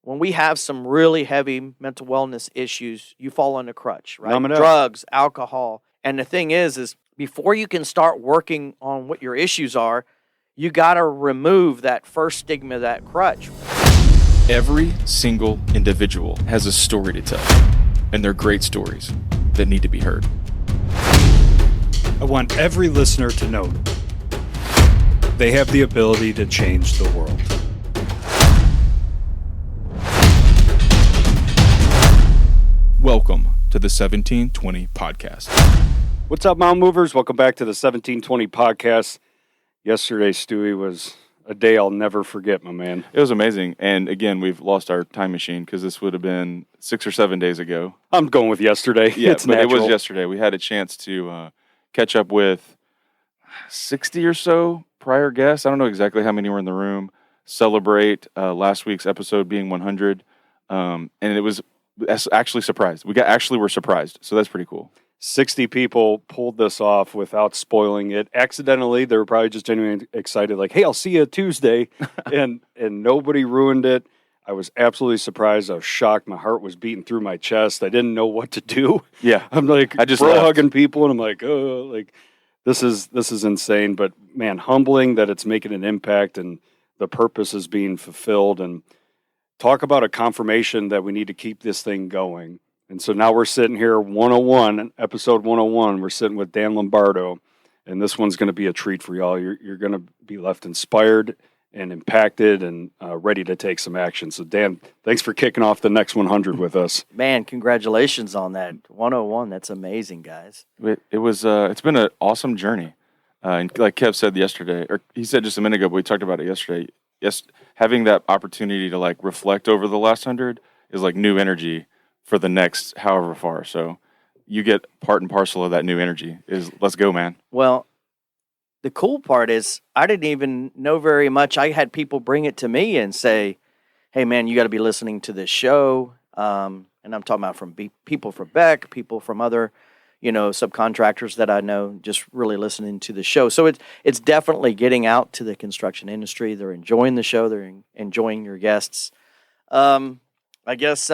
when we have some really heavy mental wellness issues, you fall on the crutch, right? Numb it out. Drugs, alcohol. And the thing is before you can start working on what your issues are, you got to remove that first stigma, that crutch. Every single individual has a story to tell, and they're great stories that need to be heard. I want every listener to know they have the ability to change the world. Welcome to the 1720 Podcast. What's up, Mountain Movers? Welcome back to the 1720 Podcast. Yesterday, Stewie, was a day I'll never forget, my man. It was amazing. And again, we've lost our time machine because this would have been 6 or 7 days ago. I'm going with yesterday. Yeah, it's but natural. it was yesterday. We had a chance to catch up with 60 or so prior guests. I don't know exactly how many were in the room. Celebrate last week's episode being 100. And it was actually surprised. We're surprised. So that's pretty cool. 60 people pulled this off without spoiling it. Accidentally, they were probably just genuinely excited, like, hey, I'll see you Tuesday. and nobody ruined it. I was absolutely surprised. I was shocked. My heart was beating through my chest. I didn't know what to do. Yeah. I'm like, I just hugging people, and I'm like, oh, like, this is insane. But, man, humbling that it's making an impact and the purpose is being fulfilled. And talk about a confirmation that we need to keep this thing going. And so now we're sitting here, episode 101. We're sitting with Dan Lombardo, and this one's going to be a treat for y'all. You're going to be left inspired and impacted and ready to take some action. So, Dan, thanks for kicking off the next 100 with us. Man, congratulations on that 101. That's amazing, guys. It was. It's been an awesome journey. And like Kev said yesterday, or he said just a minute ago, but we talked about it yesterday. Yes, having that opportunity to like reflect over the last 100 is like new energy for the next however far. So you get part and parcel of that new energy. Let's go, man. Well, the cool part is I didn't even know very much. I had people bring it to me and say, hey, man, you got to be listening to this show. And I'm talking about from people from Beck, people from other, subcontractors that I know, just really listening to the show. So it's definitely getting out to the construction industry. They're enjoying the show. They're enjoying your guests. I guess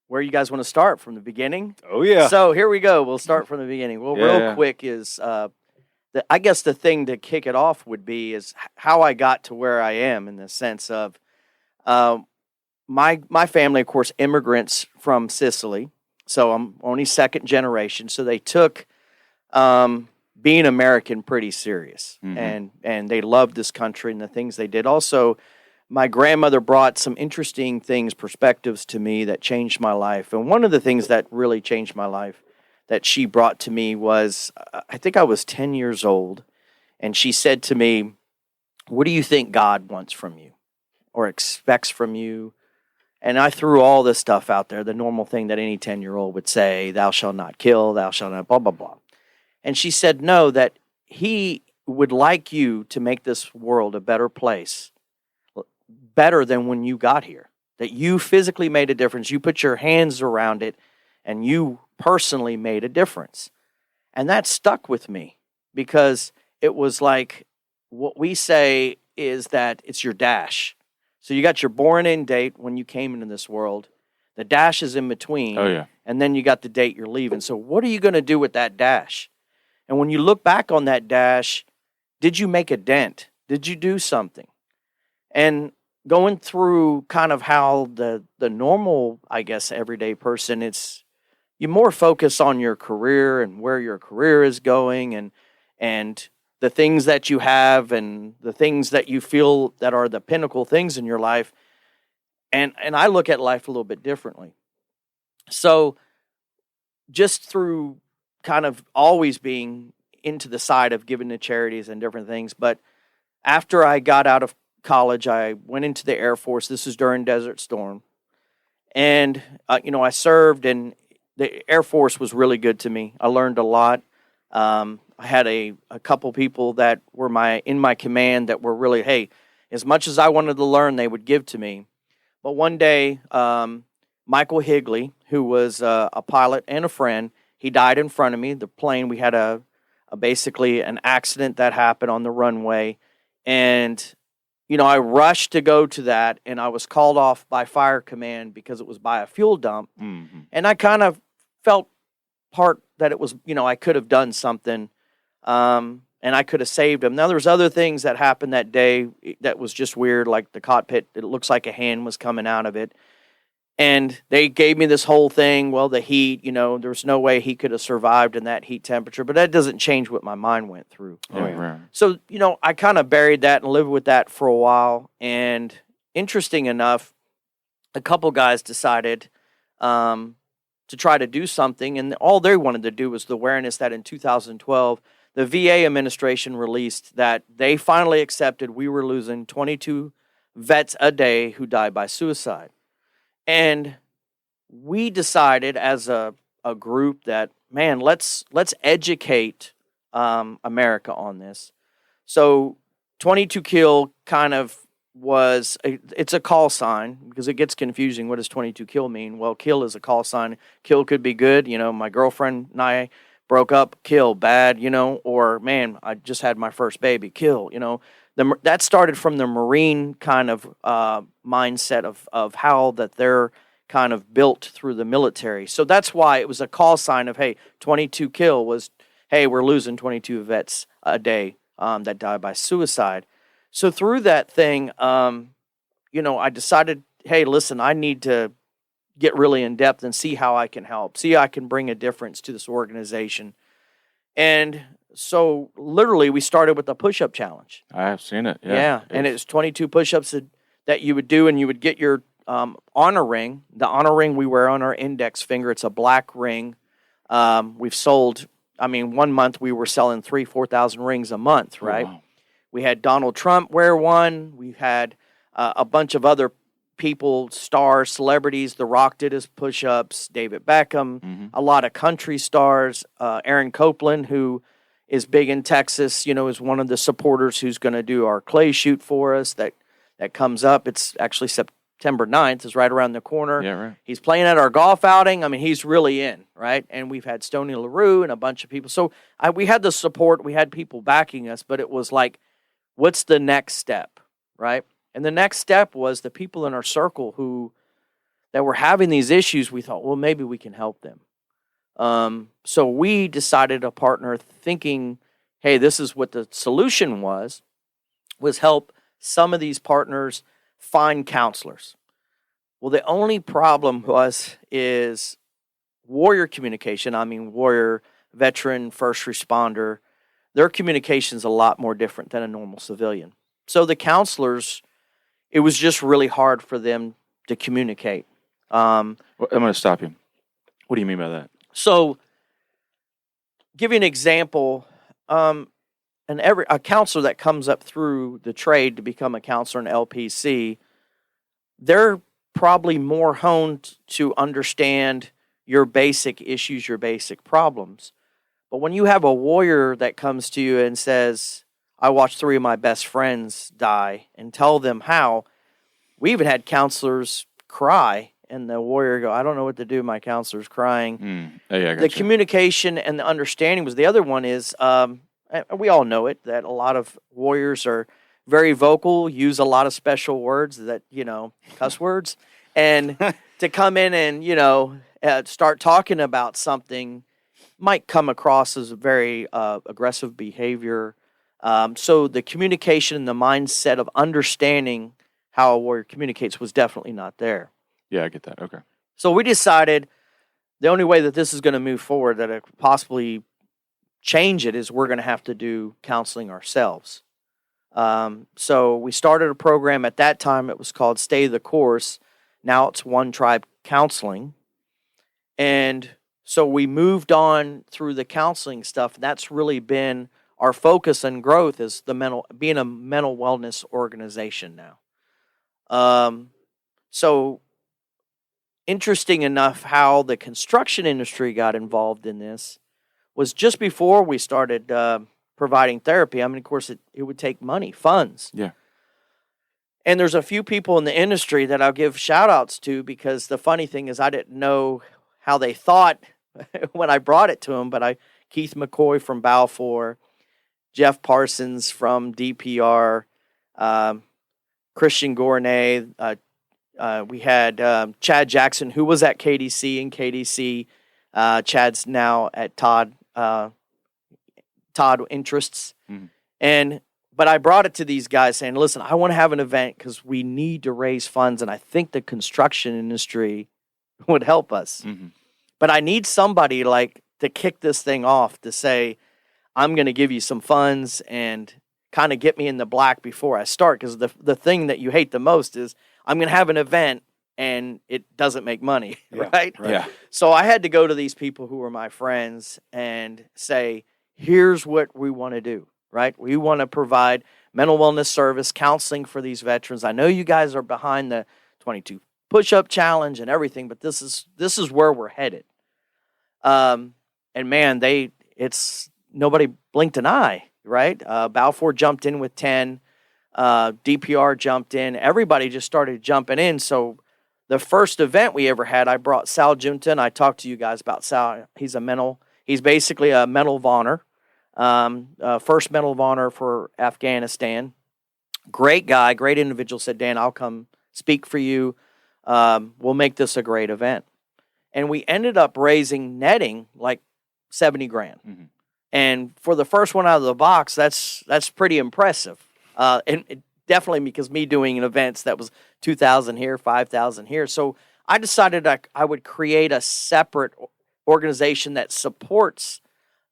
where you guys want to start, from the beginning? Oh, yeah. So here we go. We'll start from the beginning. Well, real quick is, I guess the thing to kick it off would be is how I got to where I am, in the sense of my family, of course, immigrants from Sicily. So I'm only second generation. So they took being American pretty serious. Mm-hmm. And they loved this country and the things they did. Also, my grandmother brought some interesting perspectives to me that changed my life. And one of the things that really changed my life that she brought to me was, I think I was 10 years old, and she said to me, what do you think God wants from you or expects from you? And I threw all this stuff out there, the normal thing that any 10-year-old would say, thou shalt not kill, thou shalt not blah, blah, blah. And she said, no, that he would like you to make this world a better place, better than when you got here, that you physically made a difference. You put your hands around it and you personally made a difference. And that stuck with me, because it was like what we say is that it's your dash. So you got your born in date when you came into this world. The dash is in between. Oh, yeah. And then you got the date you're leaving. So what are you going to do with that dash? And when you look back on that dash, did you make a dent? Did you do something? And going through kind of how the normal, I guess, everyday person, it's you more focus on your career and where your career is going and the things that you have and the things that you feel that are the pinnacle things in your life. And I look at life a little bit differently. So just through kind of always being into the side of giving to charities and different things, but after I got out of college, I went into the Air Force. This was during Desert Storm. And, I served, and the Air Force was really good to me. I learned a lot. I had a couple people that were in my command that were really, hey, as much as I wanted to learn, they would give to me. But one day, Michael Higley, who was a pilot and a friend, he died in front of me. The plane, we had basically an accident that happened on the runway, and I rushed to go to that, and I was called off by fire command because it was by a fuel dump. Mm-hmm. And I kind of felt part that it was, I could have done something, and I could have saved them. Now, there's other things that happened that day that was just weird, like the cockpit, it looks like a hand was coming out of it. And they gave me this whole thing. Well, the heat, there's no way he could have survived in that heat temperature, but that doesn't change what my mind went through. Right. So, I kind of buried that and lived with that for a while. And interesting enough, a couple guys decided to try to do something, and all they wanted to do was the awareness that in 2012, the VA administration released that they finally accepted we were losing 22 vets a day who died by suicide. And we decided as a group that, man, let's educate America on this. So 22 kill kind of it's a call sign because it gets confusing. What does 22 kill mean? Well, kill is a call sign. Kill could be good. My girlfriend and I broke up. Kill, bad, or man, I just had my first baby. Kill, that started from the Marine kind of mindset of how that they're kind of built through the military. So that's why it was a call sign of, hey, 22 kill was, hey, we're losing 22 vets a day that die by suicide. So through that thing, I decided, hey, listen, I need to get really in depth and see how I can help, see how I can bring a difference to this organization. And so literally we started with a push-up challenge. I have seen it. Yeah. And it's 22 push-ups that you would do, and you would get your honor ring. The honor ring we wear on our index finger. It's a black ring. We've sold, 1 month we were selling 4,000 rings a month, right? Oh, wow. We had Donald Trump wear one. We had a bunch of other people, stars, celebrities. The Rock did his push-ups. David Beckham, a lot of country stars. Aaron Copeland, who is big in Texas, is one of the supporters who's going to do our clay shoot for us that comes up. It's actually September 9th. It's right around the corner. Yeah, right. He's playing at our golf outing. He's really in, right? And we've had Stoney LaRue and a bunch of people. So we had the support. We had people backing us, but it was like, what's the next step, right? And the next step was the people in our circle that were having these issues. We thought, well, maybe we can help them. So we decided to partner thinking, hey, this is what the solution was help some of these partners find counselors. Well, the only problem is warrior communication. Warrior, veteran, first responder, their communication is a lot more different than a normal civilian. So the counselors, it was just really hard for them to communicate. I'm going to stop you. What do you mean by that? So, give you an example. A counselor that comes up through the trade to become a counselor in LPC, they're probably more honed to understand your basic issues, your basic problems. But when you have a warrior that comes to you and says, I watched 3 of my best friends die, and tell them how, we even had counselors cry, and the warrior go, I don't know what to do, my counselor's crying. The communication and the understanding was the other one is, we all know it, that a lot of warriors are very vocal, use a lot of special words that, cuss words, and to come in and, start talking about something might come across as a very aggressive behavior. So the communication and the mindset of understanding how a warrior communicates was definitely not there. Yeah, I get that. Okay. So we decided the only way that this is going to move forward, that it could possibly change it, is we're going to have to do counseling ourselves. So we started a program at that time. It was called Stay the Course. Now it's One Tribe Counseling. And so we moved on through the counseling stuff. And that's really been our focus and growth, is being a mental wellness organization now. So interesting enough how the construction industry got involved in this was just before we started providing therapy. Of course, it would take money, funds. Yeah. And there's a few people in the industry that I'll give shout-outs to, because the funny thing is I didn't know how they thought when I brought it to them, but Keith McCoy from Balfour, Jeff Parsons from DPR, Christian Gournay. We had Chad Jackson, who was at KDC and KDC. Chad's now at Todd Interests. Mhm. But I brought it to these guys saying, listen, I want to have an event because we need to raise funds, and I think the construction industry would help us. Mhm. But I need somebody like to kick this thing off to say, I'm going to give you some funds and kind of get me in the black before I start. Because the thing that you hate the most is I'm going to have an event and it doesn't make money, Yeah, right? Yeah. So I had to go to these people who were my friends and say, here's what we want to do, right? We want to provide mental wellness service, counseling for these veterans. I know you guys are behind the 22 push-up challenge and everything, but this is where we're headed. And man, nobody blinked an eye, right? Balfour jumped in with 10. DPR jumped in. Everybody just started jumping in. So the first event we ever had, I brought Sal Junta. I talked to you guys about Sal. He's basically a Medal of Honor. First Medal of Honor for Afghanistan. Great guy, great individual. Said, Dan, I'll come speak for you. We'll make this a great event. And we ended up netting like 70 grand. Mhm. And for the first one out of the box, that's pretty impressive. And definitely because me doing an events that was 2,000 here, 5,000 here. So I decided I would create a separate organization that supports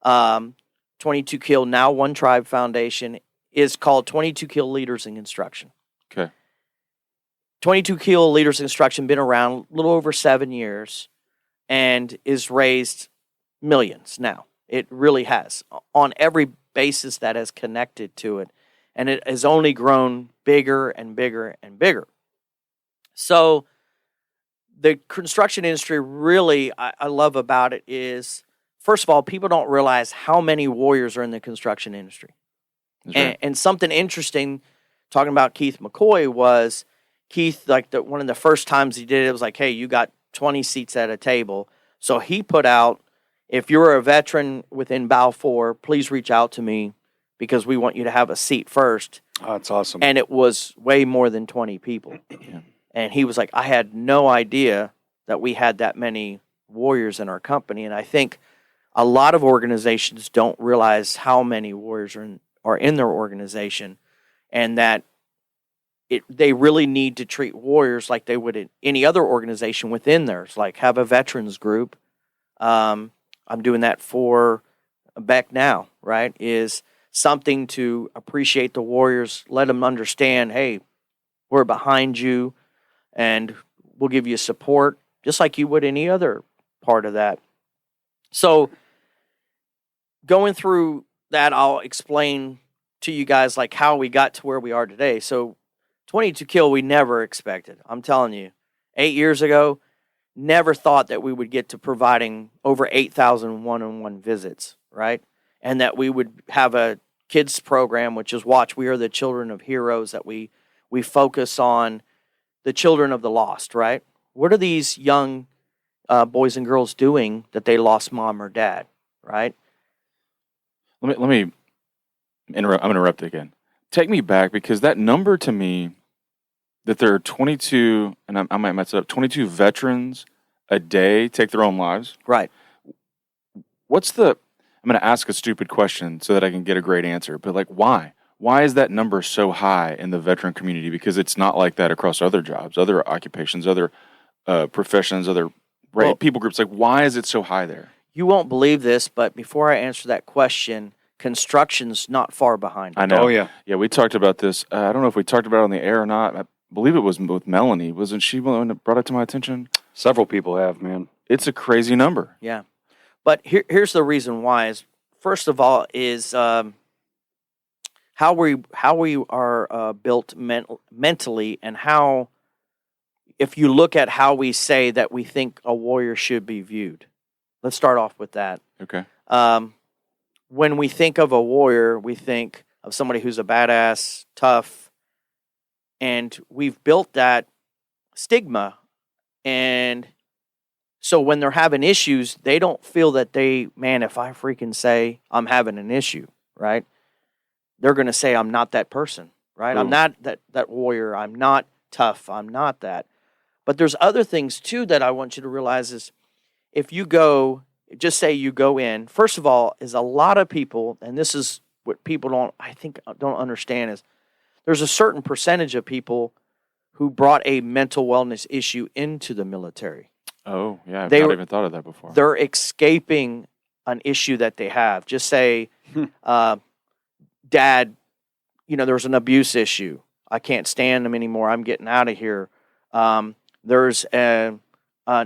22 Kill, now One Tribe Foundation, is called 22 Kill Leaders in Construction. Okay. 22 Kill Leaders in Construction, been around a little over 7 years and is raised millions now. It really has on every basis that has connected to it. And it has only grown bigger and bigger and bigger. So the construction industry really, I love about it is, first of all, people don't realize how many warriors are in the construction industry. That's right. And something interesting, talking about Keith McCoy, was Keith, like one of the first times he did it, was like, hey, you got 20 seats at a table. So he put out, if you're a veteran within Balfour, please reach out to me because we want you to have a seat first. Oh, that's awesome. And it was way more than 20 people. Yeah. And he was like, I had no idea that we had that many warriors in our company. And I think a lot of organizations don't realize how many warriors are in their organization, and that they really need to treat warriors like they would in any other organization within theirs, like have a veterans group. I'm doing that for Beck now, right? Is something to appreciate the warriors, let them understand, hey, we're behind you and we'll give you support just like you would any other part of that. So going through that, I'll explain to you guys like how we got to where we are today. So 22 Kill, we never expected. I'm telling you, 8 years ago, never thought that we would get to providing over 8,000 one-on-one visits, right? And that we would have a kids program, which is Watch, We Are the Children of Heroes, that we focus on the children of the lost, right? What are these young boys and girls doing that they lost mom or dad, right? Let me interrupt. I'm going to interrupt again. Take me back, because that number to me, that there are 22, and I might mess it up, 22 veterans a day take their own lives. Right. I'm going to ask a stupid question so that I can get a great answer, but like, why? Why is that number so high in the veteran community? Because it's not like that across other jobs, other occupations, other professions, other people groups. Like, why is it so high there? You won't believe this, but before I answer that question, construction's not far behind. I know. Oh, yeah. Yeah, we talked about this. I don't know if we talked about it on the air or not. I believe it was with Melanie. Wasn't she the one that brought it to my attention? Several people have, man. It's a crazy number. Yeah. But here's the reason why is, first of all, is how we are built mentally, and how, if you look at how we say that we think a warrior should be viewed. Let's start off with that. Okay. When we think of a warrior, we think of somebody who's a badass, tough, and we've built that stigma. And so when they're having issues, they don't feel that if I freaking say I'm having an issue, right? They're going to say I'm not that person. right? Ooh. I'm not that warrior. I'm not tough. I'm not that. But there's other things too that I want you to realize is if you go, just say you go in, first of all, is a lot of people, and this is what people don't understand is there's a certain percentage of people who brought a mental wellness issue into the military. Oh, yeah. I've not even thought of that before. They're escaping an issue that they have. Just say, Dad, there's an abuse issue. I can't stand him anymore. I'm getting out of here. There's an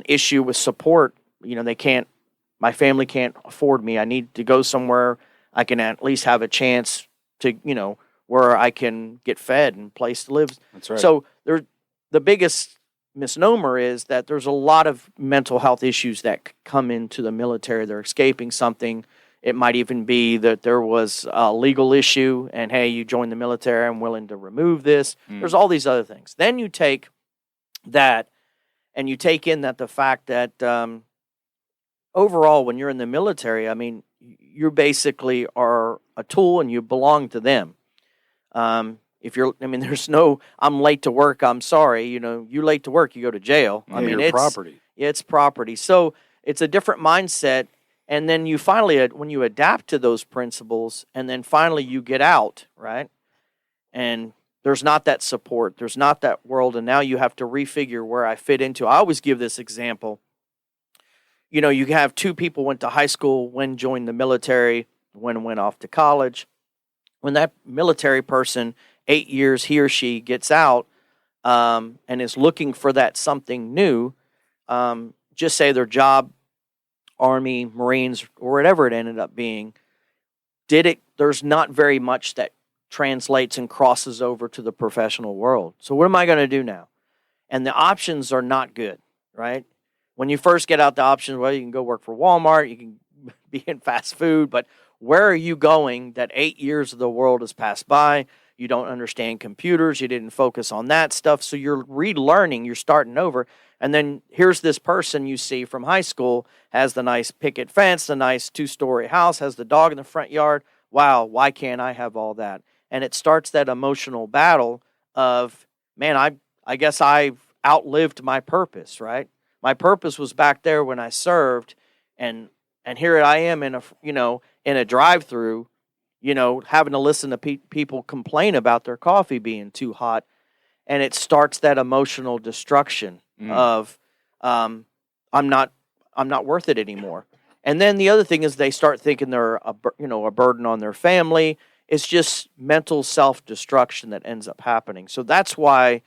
issue with support. My family can't afford me. I need to go somewhere I can at least have a chance to, where I can get fed and place to live. That's right. So the biggest misnomer is that there's a lot of mental health issues that come into the military. They're escaping something. It might even be that there was a legal issue and, hey, you joined the military, I'm willing to remove this. There's all these other things. Then you take that and you take in that the fact that overall when you're in the military, I mean, you basically are a tool and you belong to them. There's no, I'm late to work, I'm sorry. You late to work, you go to jail. It's property. It's property. So it's a different mindset. And then you finally, when you adapt to those principles, and then finally you get out, right? And there's not that support. There's not that world. And now you have to refigure where I fit into. I always give this example. You have two people went to high school, one joined the military, one went off to college. When that military person, 8 years, he or she gets out and is looking for that something new, just say their job, Army, Marines, or whatever it ended up being, there's not very much that translates and crosses over to the professional world. So what am I going to do now? And the options are not good, right? When you first get out the options, well, you can go work for Walmart, you can be in fast food, but where are you going that 8 years of the world has passed by? You don't understand computers. You didn't focus on that stuff. So you're relearning. You're starting over. And then here's this person you see from high school, has the nice picket fence, the nice 2-story house, has the dog in the front yard. Wow, why can't I have all that? And it starts that emotional battle of, man, I guess I've outlived my purpose, right? My purpose was back there when I served, and here I am in a drive-through, having to listen to people complain about their coffee being too hot, and it starts that emotional destruction of I'm not worth it anymore. And then the other thing is they start thinking they're a burden on their family. It's just mental self-destruction that ends up happening. So that's why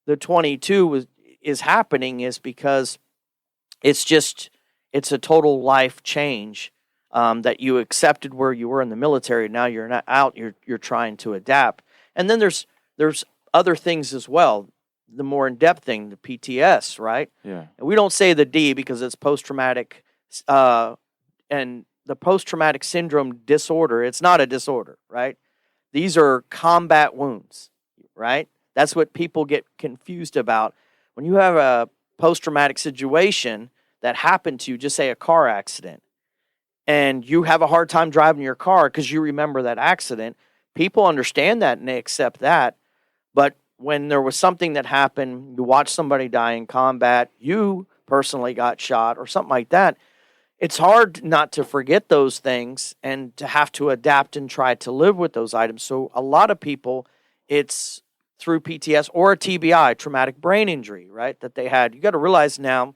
the 22 is happening, is because it's a total life change. That you accepted where you were in the military. Now you're not out. You're trying to adapt. And then there's other things as well. The more in-depth thing, the PTS, right? Yeah. And we don't say the D because it's post-traumatic, and the post-traumatic syndrome disorder. It's not a disorder, right? These are combat wounds, right? That's what people get confused about. When you have a post-traumatic situation that happened to you, just say a car accident, and you have a hard time driving your car because you remember that accident, people understand that and they accept that. But when there was something that happened, you watched somebody die in combat, you personally got shot or something like that, it's hard not to forget those things and to have to adapt and try to live with those items. So a lot of people, it's through PTS or a TBI, traumatic brain injury, right, that they had. You got to realize now,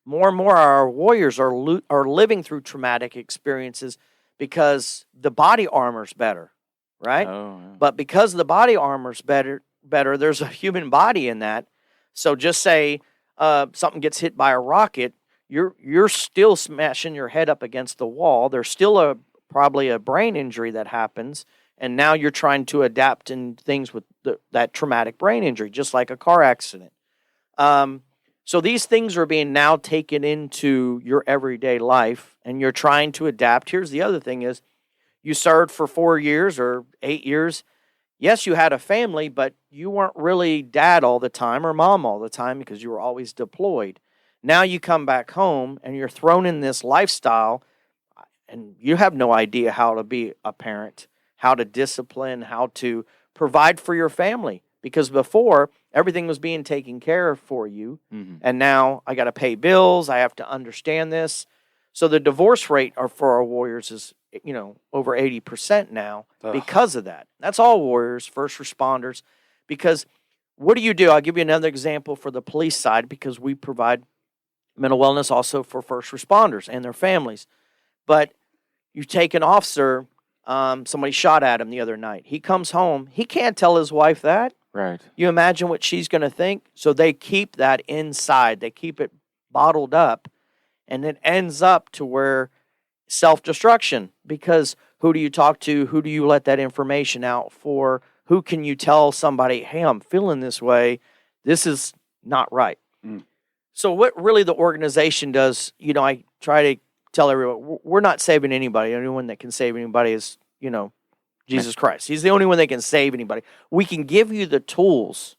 more and more our warriors are living through traumatic experiences because the body armor's better, right? Oh, yeah. But because the body armor's better, there's a human body in that. So just say something gets hit by a rocket, you're still smashing your head up against the wall. There's still probably a brain injury that happens, and now you're trying to adapt in things with that traumatic brain injury, just like a car accident. So these things are being now taken into your everyday life, and you're trying to adapt. Here's the other thing is, you served for 4 years or 8 years. Yes, you had a family, but you weren't really dad all the time or mom all the time because you were always deployed. Now you come back home, and you're thrown in this lifestyle, and you have no idea how to be a parent, how to discipline, how to provide for your family. Because before, everything was being taken care of for you. Mm-hmm. And now I got to pay bills. I have to understand this. So the divorce rate for our warriors is, over 80% now because of that. That's all warriors, first responders. Because what do? I'll give you another example for the police side, because we provide mental wellness also for first responders and their families. But you take an officer, somebody shot at him the other night. He comes home. He can't tell his wife that. Right. You imagine what she's going to think? So they keep that inside. They keep it bottled up. And it ends up to where self-destruction, because who do you talk to? Who do you let that information out for? Who can you tell somebody, hey, I'm feeling this way. This is not right. Mm. So what really the organization does, I try to tell everyone, we're not saving anybody. The only one that can save anybody is, Jesus Christ. He's the only one that can save anybody. We can give you the tools,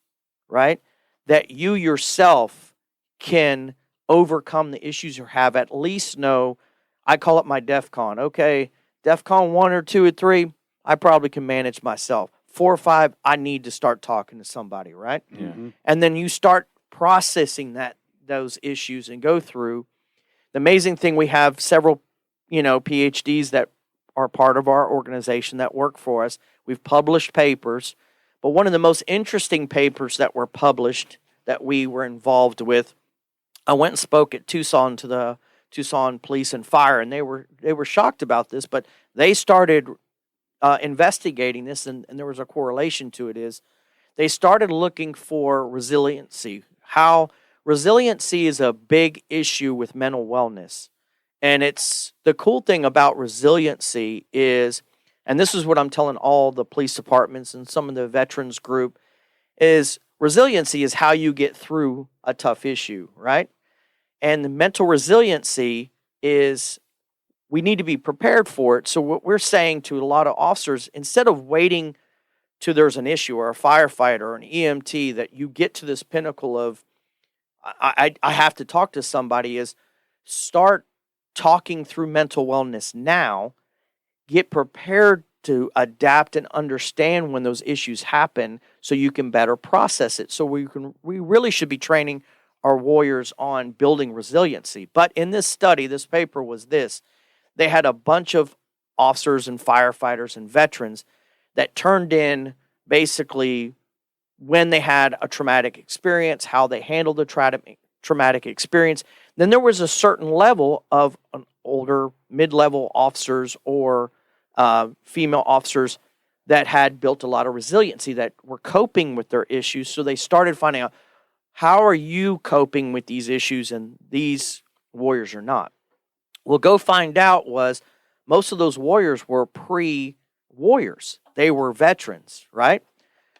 right, that you yourself can overcome the issues you have. At least know, I call it my DEFCON. Okay, DEFCON 1 or 2 or 3, I probably can manage myself. 4 or 5, I need to start talking to somebody, right? Yeah. Mm-hmm. And then you start processing those issues and go through. The amazing thing, we have several, PhDs that are part of our organization that work for us. We've published papers, but one of the most interesting papers that were published that we were involved with, I went and spoke at Tucson to the Tucson Police and Fire, and they were shocked about this, but they started investigating this, and there was a correlation to it. Is they started looking for resiliency. How resiliency is a big issue with mental wellness. And it's the cool thing about resiliency is, and this is what I'm telling all the police departments and some of the veterans group, is resiliency is how you get through a tough issue, right? And the mental resiliency is we need to be prepared for it. So what we're saying to a lot of officers, instead of waiting till there's an issue or a firefighter or an EMT, that you get to this pinnacle of, I have to talk to somebody, is start talking through mental wellness now. Get prepared to adapt and understand when those issues happen so you can better process it. So we really should be training our warriors on building resiliency. But in this study, this paper was this. They had a bunch of officers and firefighters and veterans that turned in basically when they had a traumatic experience, how they handled the traumatic experience. Then there was a certain level of an older, mid-level officers or female officers that had built a lot of resiliency, that were coping with their issues. So they started finding out, how are you coping with these issues, and these warriors are not. Well, go find out was most of those warriors were pre-warriors. They were veterans, right?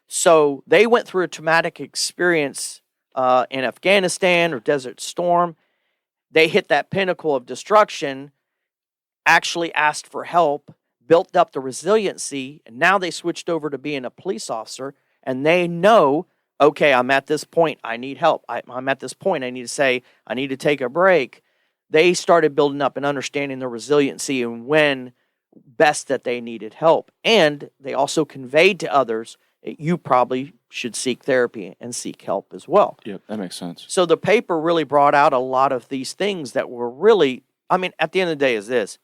So they went through a traumatic experience in Afghanistan or Desert Storm. They hit that pinnacle of destruction, actually asked for help, built up the resiliency, and now they switched over to being a police officer, and they know, okay, I'm at this point, I need help. I'm at this point, I need to say, I need to take a break. They started building up and understanding their resiliency and when best that they needed help. And they also conveyed to others, you probably should seek therapy and seek help as well. Yep, that makes sense. So the paper really brought out a lot of these things that were really, at the end of the day is this.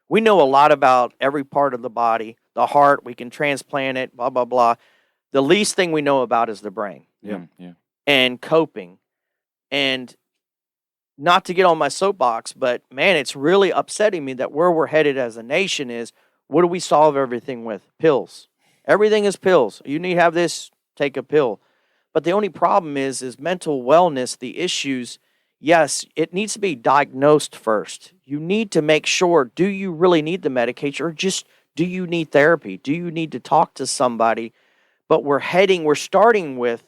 We know a lot about every part of the body, the heart, we can transplant it, blah, blah, blah. The least thing we know about is the brain. Yeah. And coping. And not to get on my soapbox, but man, it's really upsetting me that where we're headed as a nation is, what do we solve everything with? Pills. Everything is pills. You need to have this, take a pill. But the only problem is mental wellness, the issues, yes, it needs to be diagnosed first. You need to make sure, do you really need the medication, or just do you need therapy? Do you need to talk to somebody? But we're starting with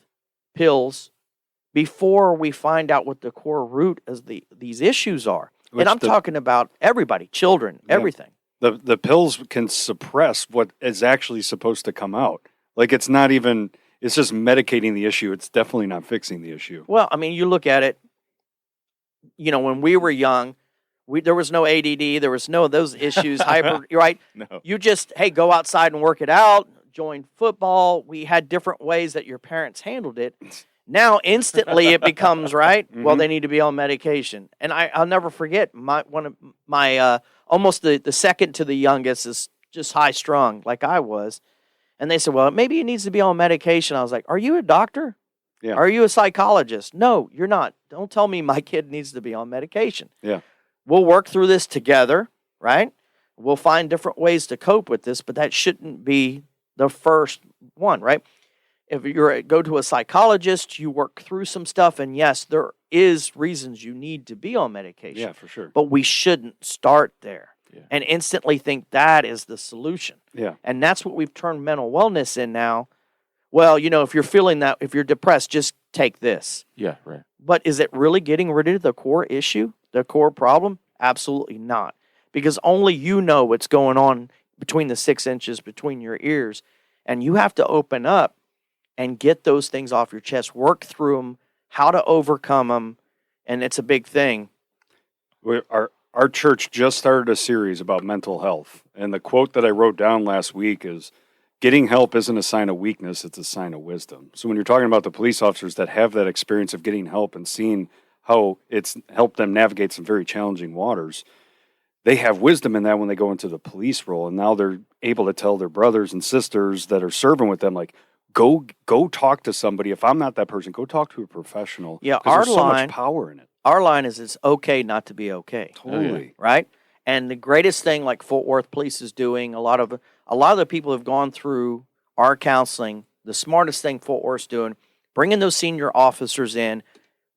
pills before we find out what the core root of these issues are. And I'm talking about everybody, children, everything. The pills can suppress what is actually supposed to come out. Like it's not even, it's just medicating the issue. It's definitely not fixing the issue. Well, you look at it, when we were young, there was no ADD, there was no of those issues, right? No. You just, hey, go outside and work it out, joined football. We had different ways that your parents handled it. Now, instantly, it becomes, right? Well, they need to be on medication. And I'll never forget, one of my almost the second to the youngest is just high-strung, like I was. And they said, well, maybe he needs to be on medication. I was like, are you a doctor? Yeah. Are you a psychologist? No, you're not. Don't tell me my kid needs to be on medication. Yeah. We'll work through this together, right? We'll find different ways to cope with this, but that shouldn't be the first one, right? If you go to a psychologist, you work through some stuff, and yes, there is reasons you need to be on medication. Yeah, for sure. But we shouldn't start there Yeah. and instantly think that is the solution. Yeah. And that's what we've turned mental wellness in now. Well, if you're feeling that, if you're depressed, just take this. Yeah, right. But is it really getting rid of the core issue, the core problem? Absolutely not. Because only you know what's going on between the 6 inches between your ears. And you have to open up and get those things off your chest, work through them, how to overcome them. And it's a big thing. Our church just started a series about mental health. And the quote that I wrote down last week is, getting help isn't a sign of weakness, it's a sign of wisdom. So when you're talking about the police officers that have that experience of getting help and seeing how it's helped them navigate some very challenging waters, they have wisdom in that when they go into the police role. And now they're able to tell their brothers and sisters that are serving with them, like, go talk to somebody. If I'm not that person, go talk to a professional. Yeah, 'cause there's so line- much power in it. Our line is it's okay not to be okay. Totally. Right? And the greatest thing, like Fort Worth Police is doing, a lot of the people have gone through our counseling. The smartest thing Fort Worth's doing, bringing those senior officers in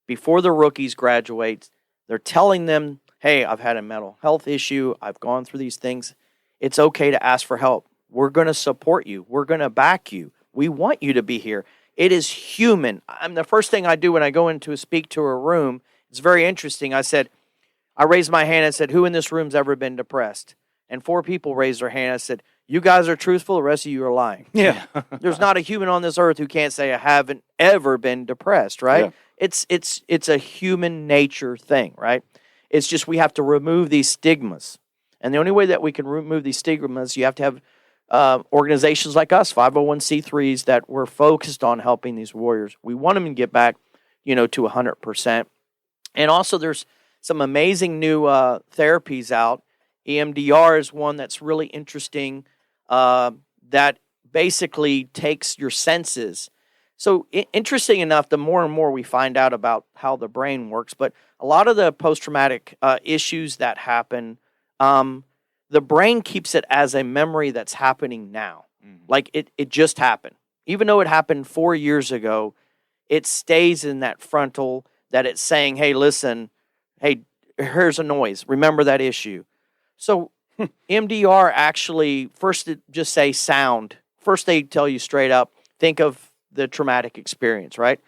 before the rookies graduate. They're telling them, hey, I've had a mental health issue. I've gone through these things. It's okay to ask for help. We're going to support you. We're going to back you. We want you to be here. It is human. The first thing I do when I go in to speak to a room, it's very interesting. I raised my hand and said, who in this room's ever been depressed? And 4 people raised their hand. I said, you guys are truthful. The rest of you are lying. Yeah. There's not a human on this earth who can't say I haven't ever been depressed, right? Yeah. It's a human nature thing, right? It's just we have to remove these stigmas. And the only way that we can remove these stigmas, you have to have organizations like us, 501c3s, that we're focused on helping these warriors. We want them to get back, to 100%. And also there's some amazing new therapies out. EMDR is one that's really interesting that basically takes your senses. So interesting enough, the more and more we find out about how the brain works, but a lot of the post-traumatic issues that happen, the brain keeps it as a memory that's happening now. Mm-hmm. Like it just happened. Even though it happened 4 years ago, it stays in that frontal that it's saying, hey, listen, hey, here's a noise. Remember that issue. So MDR actually, first it just say sound. First they tell you straight up, think of the traumatic experience, right?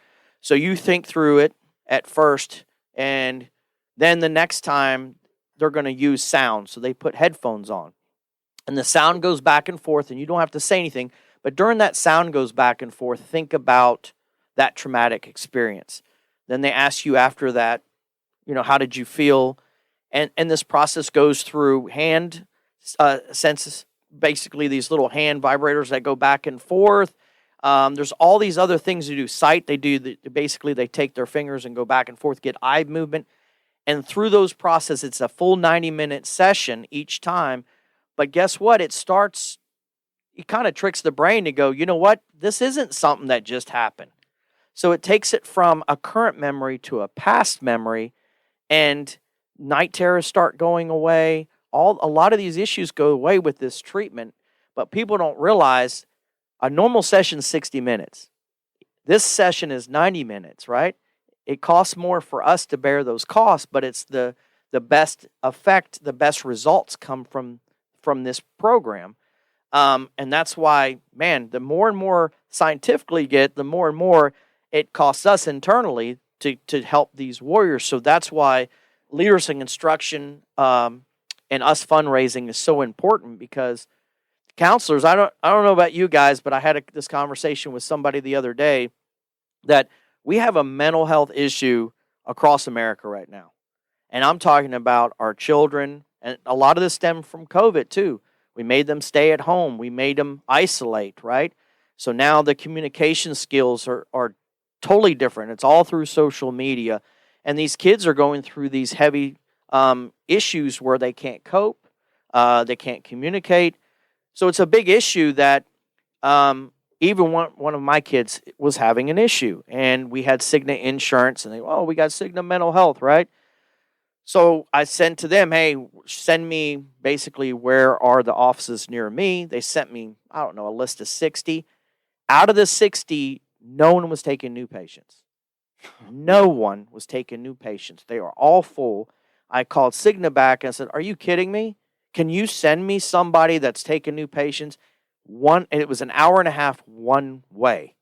So you think through it at first, and then the next time they're going to use sound. So they put headphones on. And the sound goes back and forth, and you don't have to say anything. But during that sound goes back and forth, think about that traumatic experience. Then they ask you after that, how did you feel? And this process goes through hand senses, basically these little hand vibrators that go back and forth. There's all these other things to do. Sight, basically they take their fingers and go back and forth, get eye movement. And through those processes, it's a full 90-minute session each time. But guess what? It kind of tricks the brain to go, you know what? This isn't something that just happened. So it takes it from a current memory to a past memory, and night terrors start going away. A lot of these issues go away with this treatment, but people don't realize a normal session is 60 minutes. This session is 90 minutes, right? It costs more for us to bear those costs, but it's the best effect, the best results come from this program. And that's why, man, the more and more scientifically the more and more it costs us internally to help these warriors. So that's why leaders in instruction and us fundraising is so important, because counselors, I don't know about you guys, but I had this conversation with somebody the other day that we have a mental health issue across America right now. And I'm talking about our children, and a lot of this stemmed from COVID too. We made them stay at home. We made them isolate, right? So now the communication skills are totally different. It's all through social media. And these kids are going through these heavy issues where they can't cope, they can't communicate. So it's a big issue that even one of my kids was having an issue. And we had Cigna insurance, and we got Cigna mental health, right? So I sent to them, hey, send me basically where are the offices near me. They sent me, I don't know, a list of 60. Out of the 60, no one was taking new patients. No one was taking new patients. They are all full. I called Cigna back and I said, are you kidding me? Can you send me somebody that's taking new patients? And it was an hour and a half one way.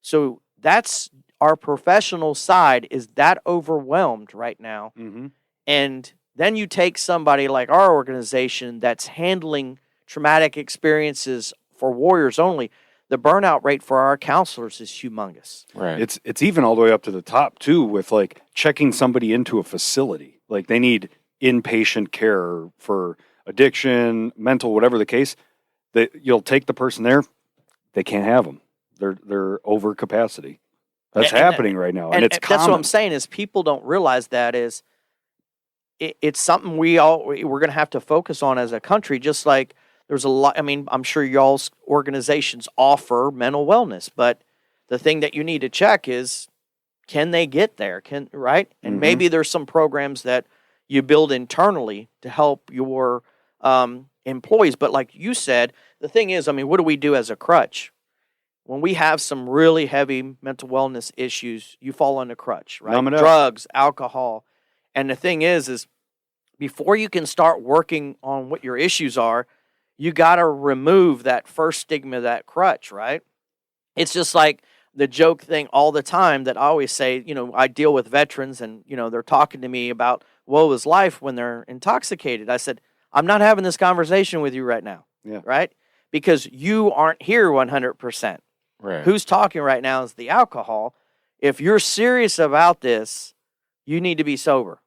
So that's our professional side is that overwhelmed right now. Mm-hmm. And then you take somebody like our organization that's handling traumatic experiences for warriors only. The burnout rate for our counselors is humongous. Right. It's even all the way up to the top too, with like checking somebody into a facility. Like they need inpatient care for addiction, mental, whatever the case. You'll take the person there, they can't have them. They're over capacity. That's happening right now, and it's common. That's what I'm saying is people don't realize that is it's something we're going to have to focus on as a country. Just like there's a lot. I mean, I'm sure y'all's organizations offer mental wellness, but the thing that you need to check is can they get there? Right? And maybe there's some programs that you build internally to help your employees. But like you said, the thing is, I mean, what do we do as a crutch? When we have some really heavy mental wellness issues, you fall on the crutch, right? Drugs, alcohol. And the thing is before you can start working on what your issues are, you got to remove that first stigma of that crutch, right? It's just like the joke thing all the time that I always say, I deal with veterans and, they're talking to me about woe is life when they're intoxicated. I said, I'm not having this conversation with you right now, right? Because you aren't here 100%. Right. Who's talking right now is the alcohol. If you're serious about this, you need to be sober.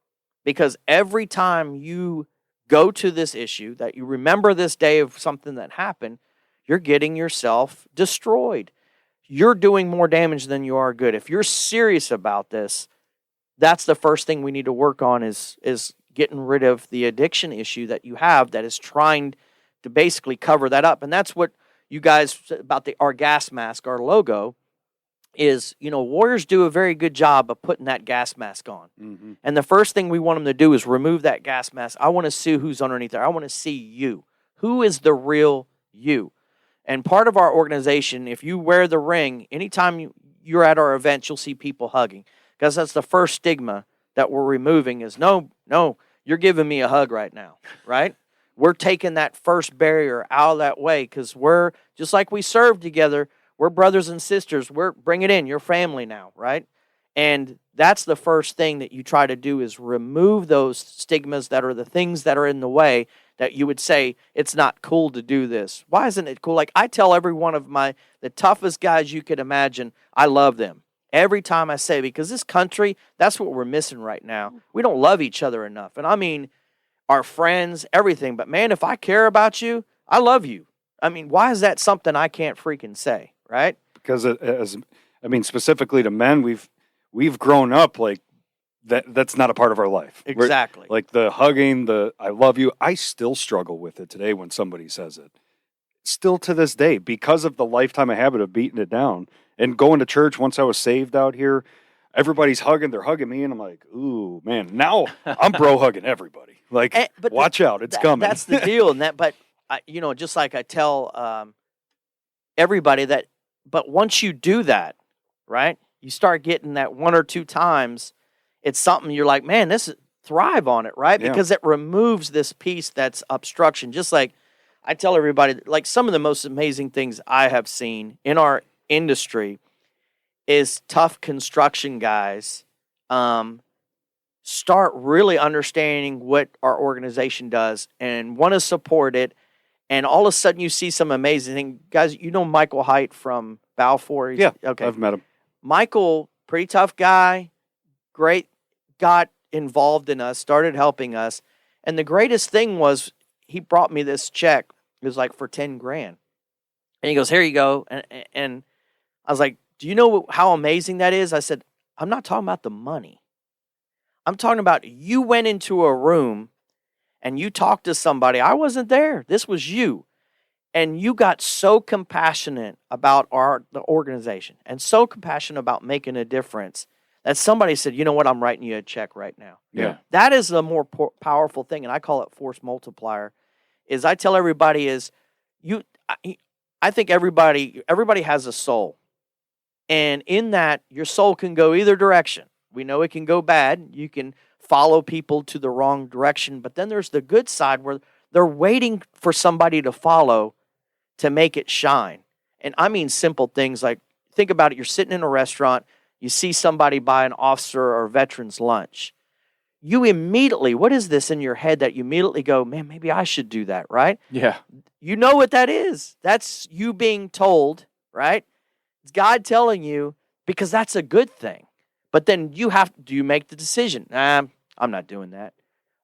Because every time you go to this issue, that you remember this day of something that happened, you're getting yourself destroyed. You're doing more damage than you are good. If you're serious about this, that's the first thing we need to work on is getting rid of the addiction issue that you have that is trying to basically cover that up. And that's what you guys about our gas mask, our logo, is, warriors do a very good job of putting that gas mask on. Mm-hmm. And the first thing we want them to do is remove that gas mask. I want to see who's underneath there. I want to see you. Who is the real you? And part of our organization, if you wear the ring, anytime you're at our events, you'll see people hugging. Because that's the first stigma that we're removing is, no, you're giving me a hug right now, right? We're taking that first barrier out of that way because we're, just like we serve together, we're brothers and sisters. Bring it in. You're family now, right? And that's the first thing that you try to do is remove those stigmas that are the things that are in the way that you would say, it's not cool to do this. Why isn't it cool? Like I tell every one of the toughest guys you could imagine, I love them. Every time I say, because this country, that's what we're missing right now. We don't love each other enough. And I mean, our friends, everything. But man, if I care about you, I love you. I mean, why is that something I can't freaking say, right? Because specifically to men, we've grown up like that's not a part of our life. Exactly. Like the hugging, the I love you. I still struggle with it today when somebody says it. Still to this day, because of the lifetime habit of beating it down and going to church. Once I was saved out here, everybody's hugging. They're hugging me, and I'm like, ooh, man. Now I'm bro hugging everybody. Like, watch out, it's coming. That's the deal. But just like I tell everybody that. But once you do that, right, you start getting that one or two times. It's something you're like, man, thrive on it, right? Yeah. Because it removes this piece that's obstruction. Just like I tell everybody, like some of the most amazing things I have seen in our industry is tough construction guys start really understanding what our organization does and want to support it. And all of a sudden you see some amazing things. Guys, Michael Haidt from Balfour? Yeah, okay. I've met him. Michael, pretty tough guy, great, got involved in us, started helping us. And the greatest thing was he brought me this check. It was like for 10 grand. And he goes, here you go. And I was like, do you know how amazing that is? I said, I'm not talking about the money. I'm talking about you went into a room and you talked to somebody. I wasn't there. This was you. And you got so compassionate about the organization and so compassionate about making a difference that somebody said, you know what, I'm writing you a check right now. Yeah. That is a more powerful thing, and I call it force multiplier, is I tell everybody is, I think everybody has a soul. And in that, your soul can go either direction. We know it can go bad. You can follow people to the wrong direction. But then there's the good side where they're waiting for somebody to follow to make it shine. And I mean simple things like, think about it. You're sitting in a restaurant. You see somebody buy an officer or veteran's lunch. You immediately, what is this in your head that you immediately go, man, maybe I should do that, right? Yeah. You know what that is. That's you being told, right? It's God telling you, because that's a good thing. But then do you make the decision? I'm not doing that.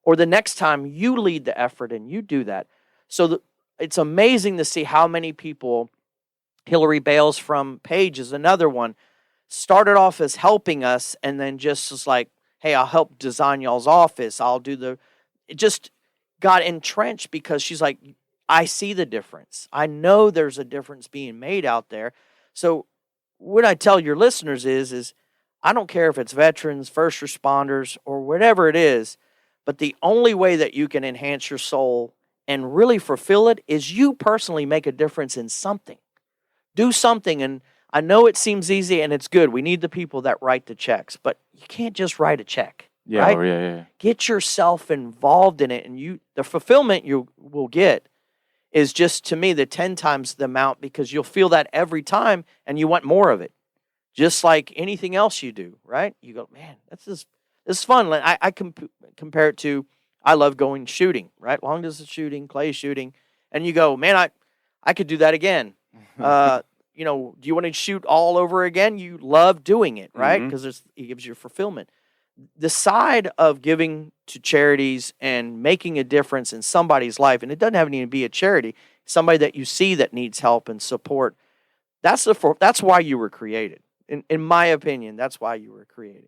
Or the next time you lead the effort and you do that. So it's amazing to see how many people, Hillary Bales from Page is another one, started off as helping us and then just was like, hey, I'll help design y'all's office. It just got entrenched because she's like, I see the difference. I know there's a difference being made out there. So what I tell your listeners is I don't care if it's veterans, first responders, or whatever it is, but the only way that you can enhance your soul and really fulfill it is you personally make a difference in something. Do something. And I know it seems easy and it's good. We need the people that write the checks, but you can't just write a check. Yeah, right? yeah. Get yourself involved in it, and the fulfillment you will get is just, to me, the 10 times the amount, because you'll feel that every time and you want more of it. Just like anything else you do, right? You go, man, this is fun. I compare it to, I love going shooting, right? Long distance shooting, clay shooting. And you go, man, I could do that again. Do you want to shoot all over again? You love doing it, right? Because it gives you fulfillment. The side of giving to charities and making a difference in somebody's life, and it doesn't have to be a charity, somebody that you see that needs help and support, that's why you were created. In my opinion, that's why you were created.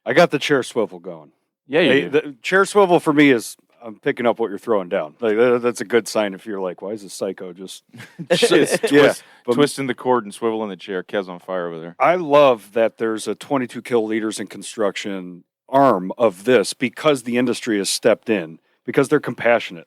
I got the chair swivel going. Yeah, you do. The chair swivel for me is, I'm picking up what you're throwing down. Like that's a good sign if you're like, why is this psycho just twisting the cord and swiveling the chair? Kev's on fire over there. I love that there's a 22 kill leaders in construction arm of this because the industry has stepped in, because they're compassionate.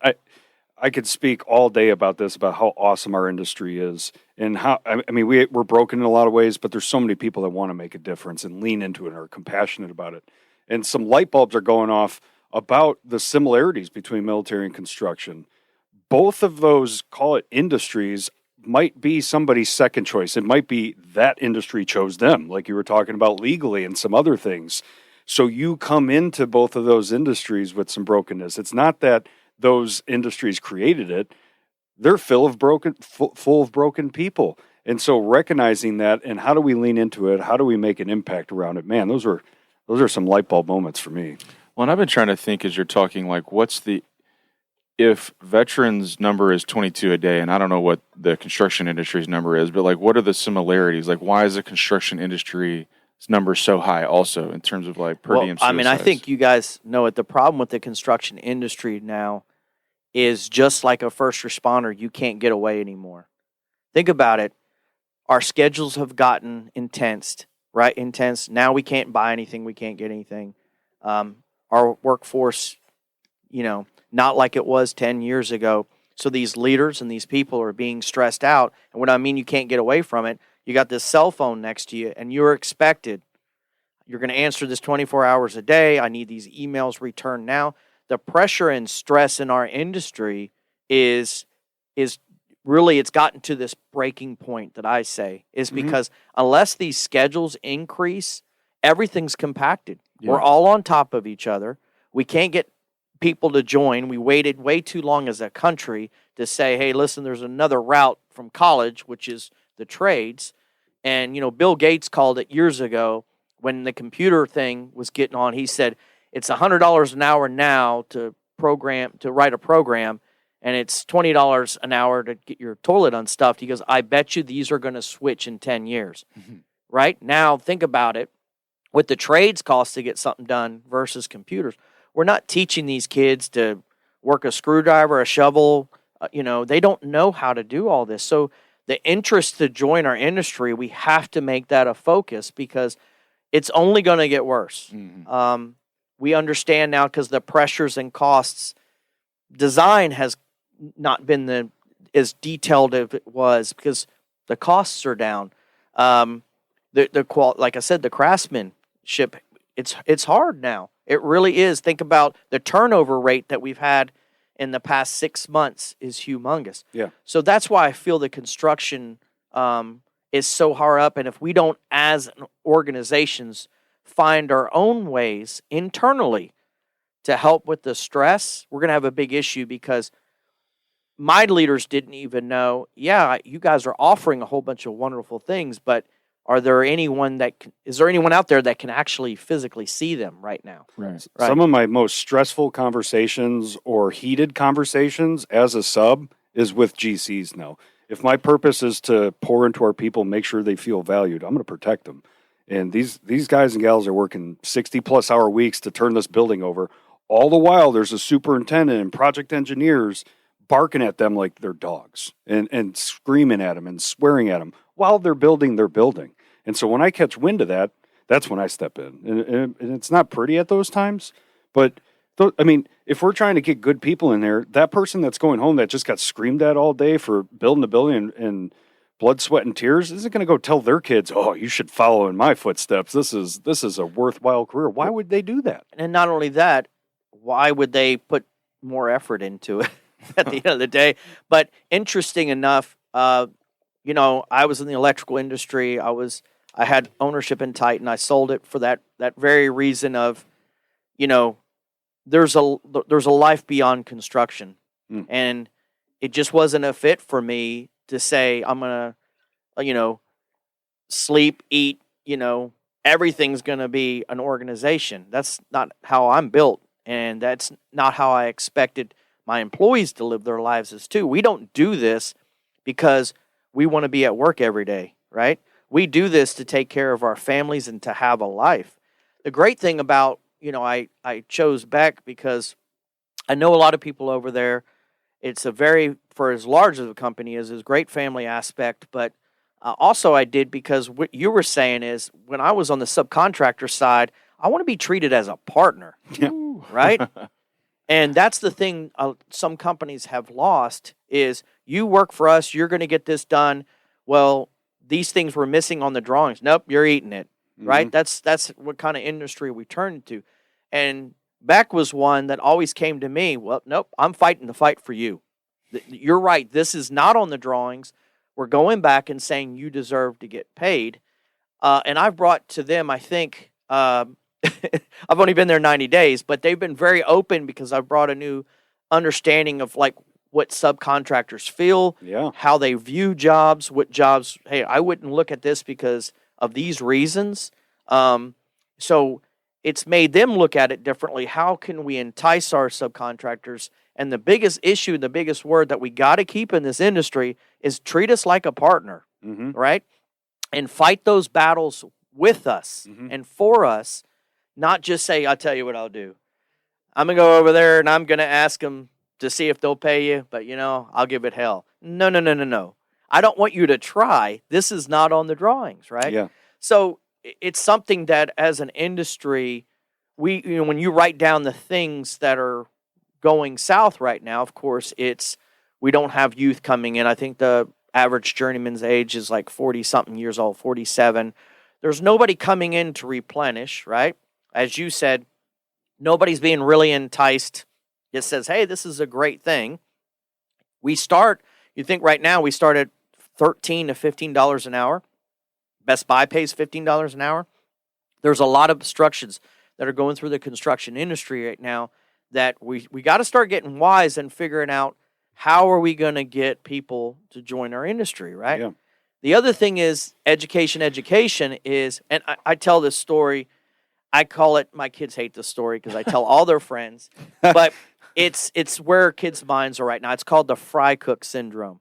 I could speak all day about this, about how awesome our industry is, and how, I mean, we're broken in a lot of ways, but there's so many people that want to make a difference and lean into it and are compassionate about it. And some light bulbs are going off about the similarities between military and construction. Both of those, call it industries, might be somebody's second choice. It might be that industry chose them, like you were talking about legally and some other things. So you come into both of those industries with some brokenness. It's not that those industries created it. They're full of broken people. And so recognizing that, and how do we lean into it? How do we make an impact around it? Man, those are some light bulb moments for me. Well, and I've been trying to think as you're talking, like, if veterans number is 22 a day, and I don't know what the construction industry's number is, but like, what are the similarities? Like, why is the construction industry's number so high also in terms of like per diem suicides? I mean, I think you guys know it. The problem with the construction industry now is just like a first responder, you can't get away anymore. Think about it. Our schedules have gotten intense, right? Intense. Now we can't buy anything. We can't get anything. Our workforce, not like it was 10 years ago. So these leaders and these people are being stressed out. And what I mean, you can't get away from it. You got this cell phone next to you, and you're expected. You're going to answer this 24 hours a day. I need these emails returned now. The pressure and stress in our industry is really, it's gotten to this breaking point that I say is because unless these schedules increase, everything's compacted. Yeah. We're all on top of each other. We can't get people to join. We waited way too long as a country to say, hey, listen, there's another route from college, which is the trades. And, Bill Gates called it years ago when the computer thing was getting on. He said, it's $100 an hour now to write a program, and it's $20 an hour to get your toilet unstuffed. He goes, I bet you these are going to switch in 10 years. Right? Now, think about it. With the trades cost to get something done versus computers, we're not teaching these kids to work a screwdriver, a shovel. They don't know how to do all this. So the interest to join our industry, we have to make that a focus because it's only going to get worse. We understand now because the pressures and costs, design has not been as detailed as it was because the costs are down. Like I said, the craftsmanship, it's hard now. It really is. Think about the turnover rate that we've had in the past 6 months is humongous. Yeah. So that's why I feel the construction is so hard up. And if we don't, as organizations, find our own ways internally to help with the stress, we're going to have a big issue because my leaders didn't even know, you guys are offering a whole bunch of wonderful things, but is there anyone out there that can actually physically see them right now? Right. Some of my most stressful conversations or heated conversations as a sub is with GCs now. If my purpose is to pour into our people, make sure they feel valued, I'm going to protect them. And these guys and gals are working 60-plus hour weeks to turn this building over. All the while, there's a superintendent and project engineers barking at them like they're dogs and screaming at them and swearing at them while they're building their building. And so when I catch wind of that, that's when I step in. And it's not pretty at those times. But, if we're trying to get good people in there, that person that's going home that just got screamed at all day for building a building and blood, sweat, and tears isn't going to go tell their kids, oh, you should follow in my footsteps. This is a worthwhile career. Why would they do that? And not only that, why would they put more effort into it at the end of the day? But interesting enough, I was in the electrical industry. I had ownership in Titan. I sold it for that very reason of, there's a life beyond construction. And it just wasn't a fit for me to say, I'm going to, sleep, eat, everything's going to be an organization. That's not how I'm built. And that's not how I expected my employees to live their lives as too. We don't do this because we want to be at work every day, right? We do this to take care of our families and to have a life. The great thing about, I chose Beck because I know a lot of people over there. It's for as large as a company is a great family aspect, but also I did because what you were saying is when I was on the subcontractor side, I want to be treated as a partner, right? And that's the thing some companies have lost is you work for us, you're going to get this done. Well, these things were missing on the drawings. Nope, you're eating it, right? That's what kind of industry we turned to. And Beck was one that always came to me, well, nope, I'm fighting the fight for you. You're right, this is not on the drawings. We're going back and saying you deserve to get paid. And I've brought to them, I think, I've only been there 90 days, but they've been very open because I've brought a new understanding of like what subcontractors feel, how they view jobs, what jobs, hey, I wouldn't look at this because of these reasons. So it's made them look at it differently. How can we entice our subcontractors? And the biggest issue, the biggest word that we got to keep in this industry is treat us like a partner, right? And fight those battles with us and for us, not just say, I'll tell you what I'll do. I'm going to go over there and I'm going to ask them to see if they'll pay you, but, I'll give it hell. No. I don't want you to try. This is not on the drawings, right? Yeah. So it's something that as an industry, when you write down the things that are going south right now, of course, we don't have youth coming in. I think the average journeyman's age is like 40-something years old, 47. There's nobody coming in to replenish, right? As you said, nobody's being really enticed. It says, hey, this is a great thing. You think right now we start at $13 to $15 an hour. Best Buy pays $15 an hour. There's a lot of obstructions that are going through the construction industry right now that we got to start getting wise and figuring out how are we going to get people to join our industry, right? Yeah. The other thing is education is, and I tell this story, I call it, my kids hate this story because I tell all their friends, but it's where kids' minds are right now. It's called the fry cook syndrome.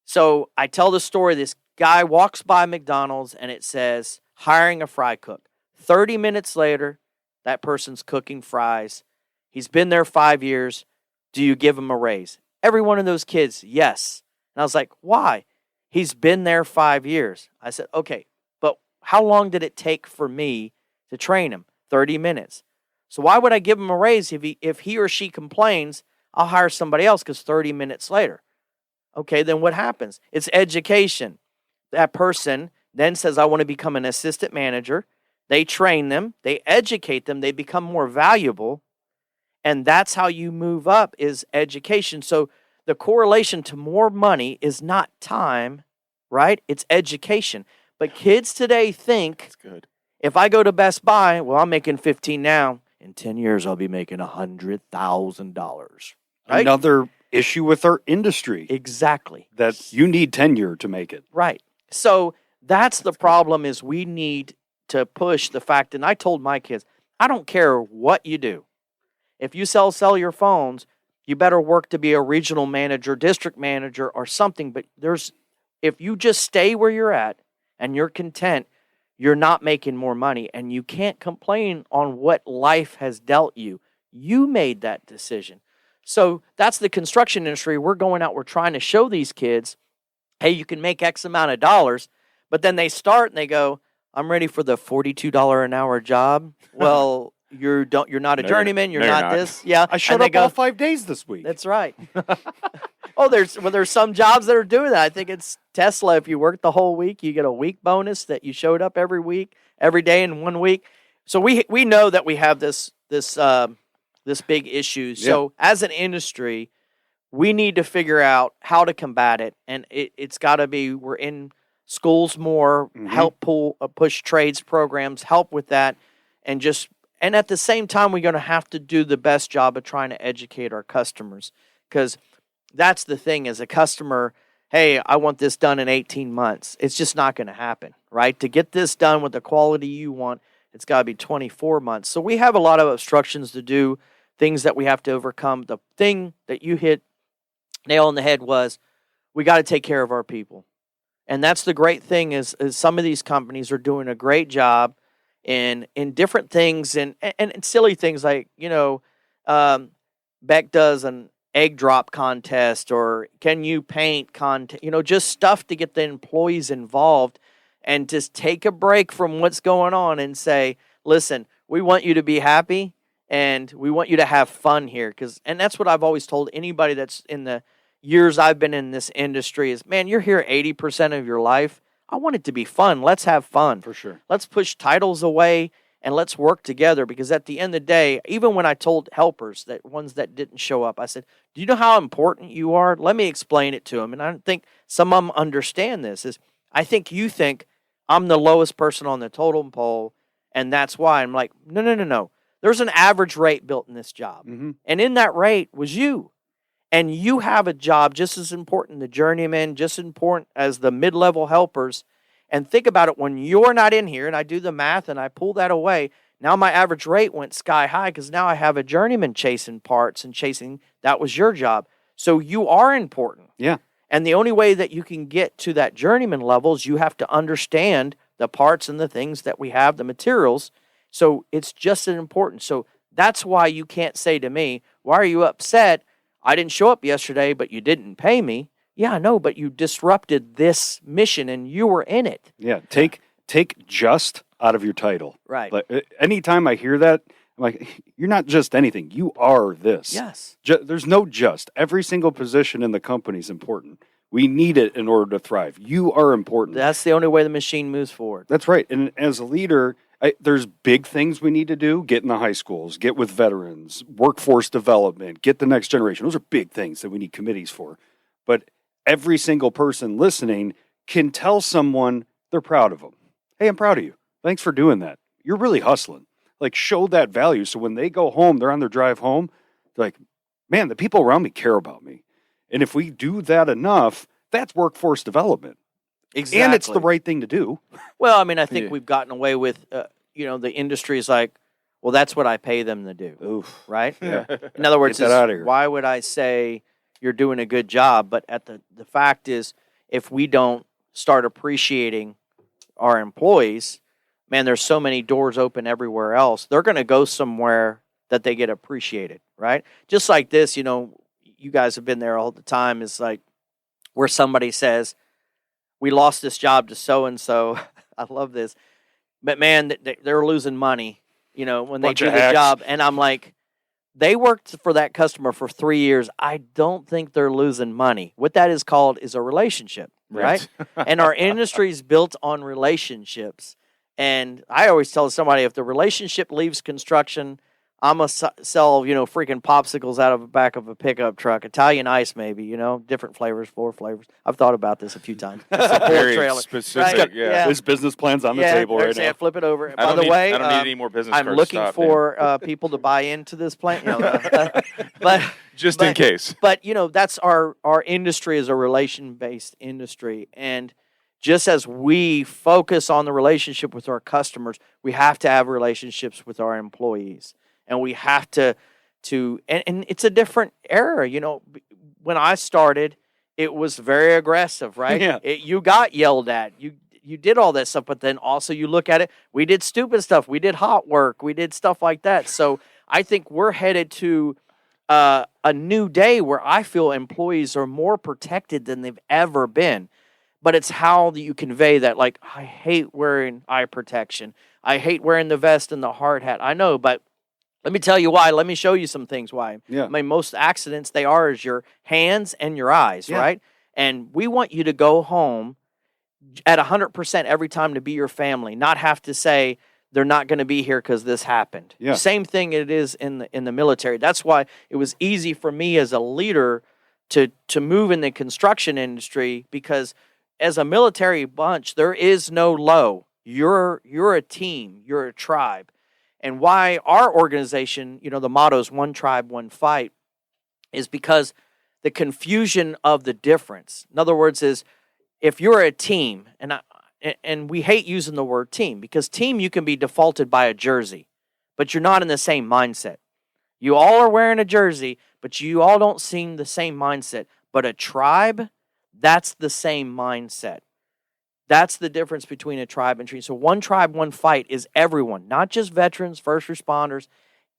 So I tell the story. This guy walks by McDonald's and it says hiring a fry cook. 30 minutes later, that person's cooking fries. He's been there 5 years. Do you give him a raise? Every one of those kids, yes. And I was like, why? He's been there 5 years. I said, okay, but how long did it take for me to train him? 30 minutes. So why would I give him a raise if he or she complains? I'll hire somebody else because 30 minutes later. Okay, then what happens? It's education. That person then says, I want to become an assistant manager. They train them. They educate them. They become more valuable. And that's how you move up is education. So the correlation to more money is not time, right? It's education. But kids today think, That's good. if I go to Best Buy, well, I'm making 15 now. In 10 years, I'll be making $100,000. Right? Another issue with our industry. Exactly. That you need tenure to make it. Right. So that's the problem is we need to push the fact, and I told my kids, I don't care what you do. If you sell cellular phones, you better work to be a regional manager, district manager, or something. But if you just stay where you're at and you're content, you're not making more money, and you can't complain on what life has dealt you. You made that decision. So that's the construction industry. We're going out, we're trying to show these kids, hey, you can make X amount of dollars, but then they start and they go, I'm ready for the $42 an hour job. Well, you're not a journeyman, you're not this. Yeah. I showed up all 5 days this week. That's right. Oh, there's some jobs that are doing that. I think it's Tesla. If you work the whole week, you get a week bonus that you showed up every week, every day in 1 week. So we know that we have this big issue. So as an industry, we need to figure out how to combat it, and it's got to be we're in schools more, help push trades programs, help with that, and at the same time we're going to have to do the best job of trying to educate our customers, because that's the thing as a customer. Hey, I want this done in 18 months. It's just not going to happen, right? To get this done with the quality you want, it's got to be 24 months. So we have a lot of obstructions to do, things that we have to overcome. The thing that you hit nail on the head was we got to take care of our people. And that's the great thing is some of these companies are doing a great job in different things and silly things like, Beck does an egg drop contest or can you paint contest, just stuff to get the employees involved and just take a break from what's going on and say, listen, we want you to be happy and we want you to have fun here. And that's what I've always told anybody that's in the years I've been in this industry is, man, you're here 80% of your life. I want it to be fun. Let's have fun. For sure. Let's push titles away and let's work together, because at the end of the day, even when I told helpers, that ones that didn't show up, I said, do you know how important you are? Let me explain it to them. And I don't think some of them understand this. I think you think I'm the lowest person on the totem pole, and that's why. I'm like, no. There's an average rate built in this job. Mm-hmm. And in that rate was you. And you have a job just as important, the journeyman, just as important as the mid-level helpers. And think about it, when you're not in here, and I do the math and I pull that away, now my average rate went sky high because now I have a journeyman chasing parts and that was your job. So you are important. Yeah. And the only way that you can get to that journeyman level is you have to understand the parts and the things that we have, the materials. So it's just as important. So that's why you can't say to me, why are you upset? I didn't show up yesterday, but you didn't pay me. Yeah, I know, but you disrupted this mission and you were in it. Yeah, take just out of your title. Right. Like, anytime I hear that, I'm like, you're not just anything. You are this. Yes. There's no just. Every single position in the company is important. We need it in order to thrive. You are important. That's the only way the machine moves forward. That's right. And as a leader, there's big things we need to do. Get in the high schools, get with veterans, workforce development, get the next generation. Those are big things that we need committees for. But every single person listening can tell someone they're proud of them. Hey, I'm proud of you. Thanks for doing that. You're really hustling. Like, show that value. So when they go home, they're on their drive home, they're like, man, the people around me care about me. And if we do that enough, that's workforce development. Exactly. And it's the right thing to do. Well, I mean, I think we've gotten away with, the industry is like, Well, that's what I pay them to do. Oof. Right? Yeah. In other words, Get that outta here. why would I say you're doing a good job? But the fact is, if we don't start appreciating our employees, man, there's so many doors open everywhere else. They're going to go somewhere that they get appreciated, right? Just like this, you know, you guys have been there all the time. It's like where somebody says, we lost this job to so-and-so. I love this. But, man, they're losing money, you know, when they do the job. And I'm like, they worked for that customer for 3 years. I don't think they're losing money. What that is called is a relationship, right? And our industry is built on relationships. And I always tell somebody, if the relationship leaves construction, I'm going to sell, you know, freaking popsicles out of the back of a pickup truck. Italian ice, maybe, you know, different flavors, 4 flavors. I've thought about this a few times. It's a Very trailer. specific, Right? yeah. His business plan's on the table right now. Flip it over. I By the way, I don't need any more business I'm cards. looking Stop, for people to buy into this plan. You know, just in case. But, you know, that's our industry is a relation-based industry. And just as we focus on the relationship with our customers, we have to have relationships with our employees. And we have to and it's a different era. You know, when I started, it was very aggressive, right? Yeah. You got yelled at. You did all that stuff, but then also you look at it, we did stupid stuff. We did hot work. We did stuff like that. So I think we're headed to a new day where I feel employees are more protected than they've ever been. But it's how you convey that. Like, I hate wearing eye protection. I hate wearing the vest and the hard hat. I know, but let me tell you why. Let me show you some things why. Yeah. I mean, most accidents, they are is your hands and your eyes, right? And we want you to go home at 100% every time to be your family, not have to say they're not going to be here because this happened. Yeah. Same thing it is in the military. That's why it was easy for me as a leader to move in the construction industry, because as a military bunch, there is no low. You're a team. You're a tribe. And why our organization, you know, the motto is one tribe, one fight, is because the confusion of the difference. In other words, is if you're a team, and we hate using the word team, because team, you can be defaulted by a jersey, but you're not in the same mindset. You all are wearing a jersey, but you all don't seem the same mindset. But a tribe, that's the same mindset. That's the difference between a tribe and team. So one tribe, one fight is everyone, not just veterans, first responders.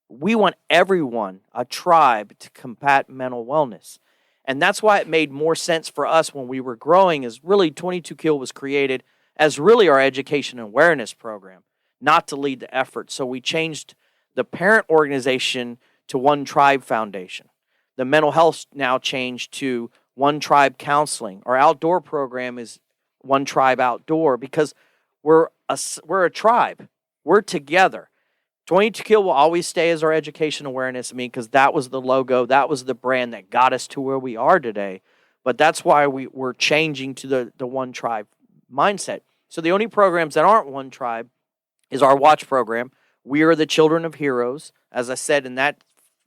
We want everyone, a tribe, to combat mental wellness. And that's why it made more sense for us when we were growing, is really 22 Kill was created as really our education and awareness program, not to lead the effort. So we changed the parent organization to One Tribe Foundation. The mental health now changed to One Tribe Counseling. Our outdoor program is One Tribe Outdoor, because we're a tribe. We're together. 22 Kill will always stay as our education awareness, because that was the logo, that was the brand that got us to where we are today. But that's why we're changing to the One Tribe mindset. So the only programs that aren't One Tribe is our watch program. We are the Children of Heroes, as I said, and that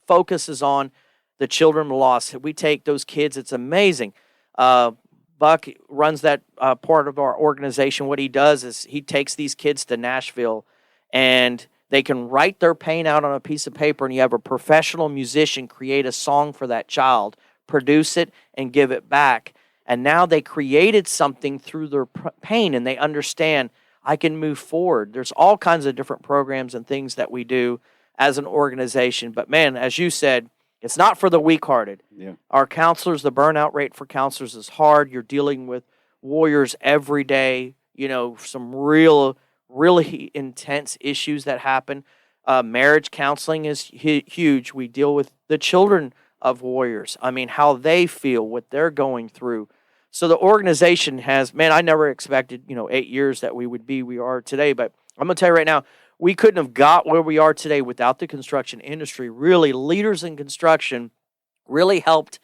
focuses on the children lost. We take those kids. It's amazing. Buck runs that part of our organization. What he does is he takes these kids to Nashville, and they can write their pain out on a piece of paper, and you have a professional musician create a song for that child, produce it, and give it back. And now they created something through their pain, and they understand, I can move forward. There's all kinds of different programs and things that we do as an organization. But, man, as you said, it's not for the weak-hearted. Yeah. Our counselors, the burnout rate for counselors is hard. You're dealing with warriors every day, you know, some really intense issues that happen. Marriage counseling is huge. We deal with the children of warriors. I mean, how they feel, what they're going through. So the organization has, man, I never expected, 8 years that we are today. But I'm going to tell you right now, we couldn't have got where we are today without the construction industry. Really, leaders in construction really helped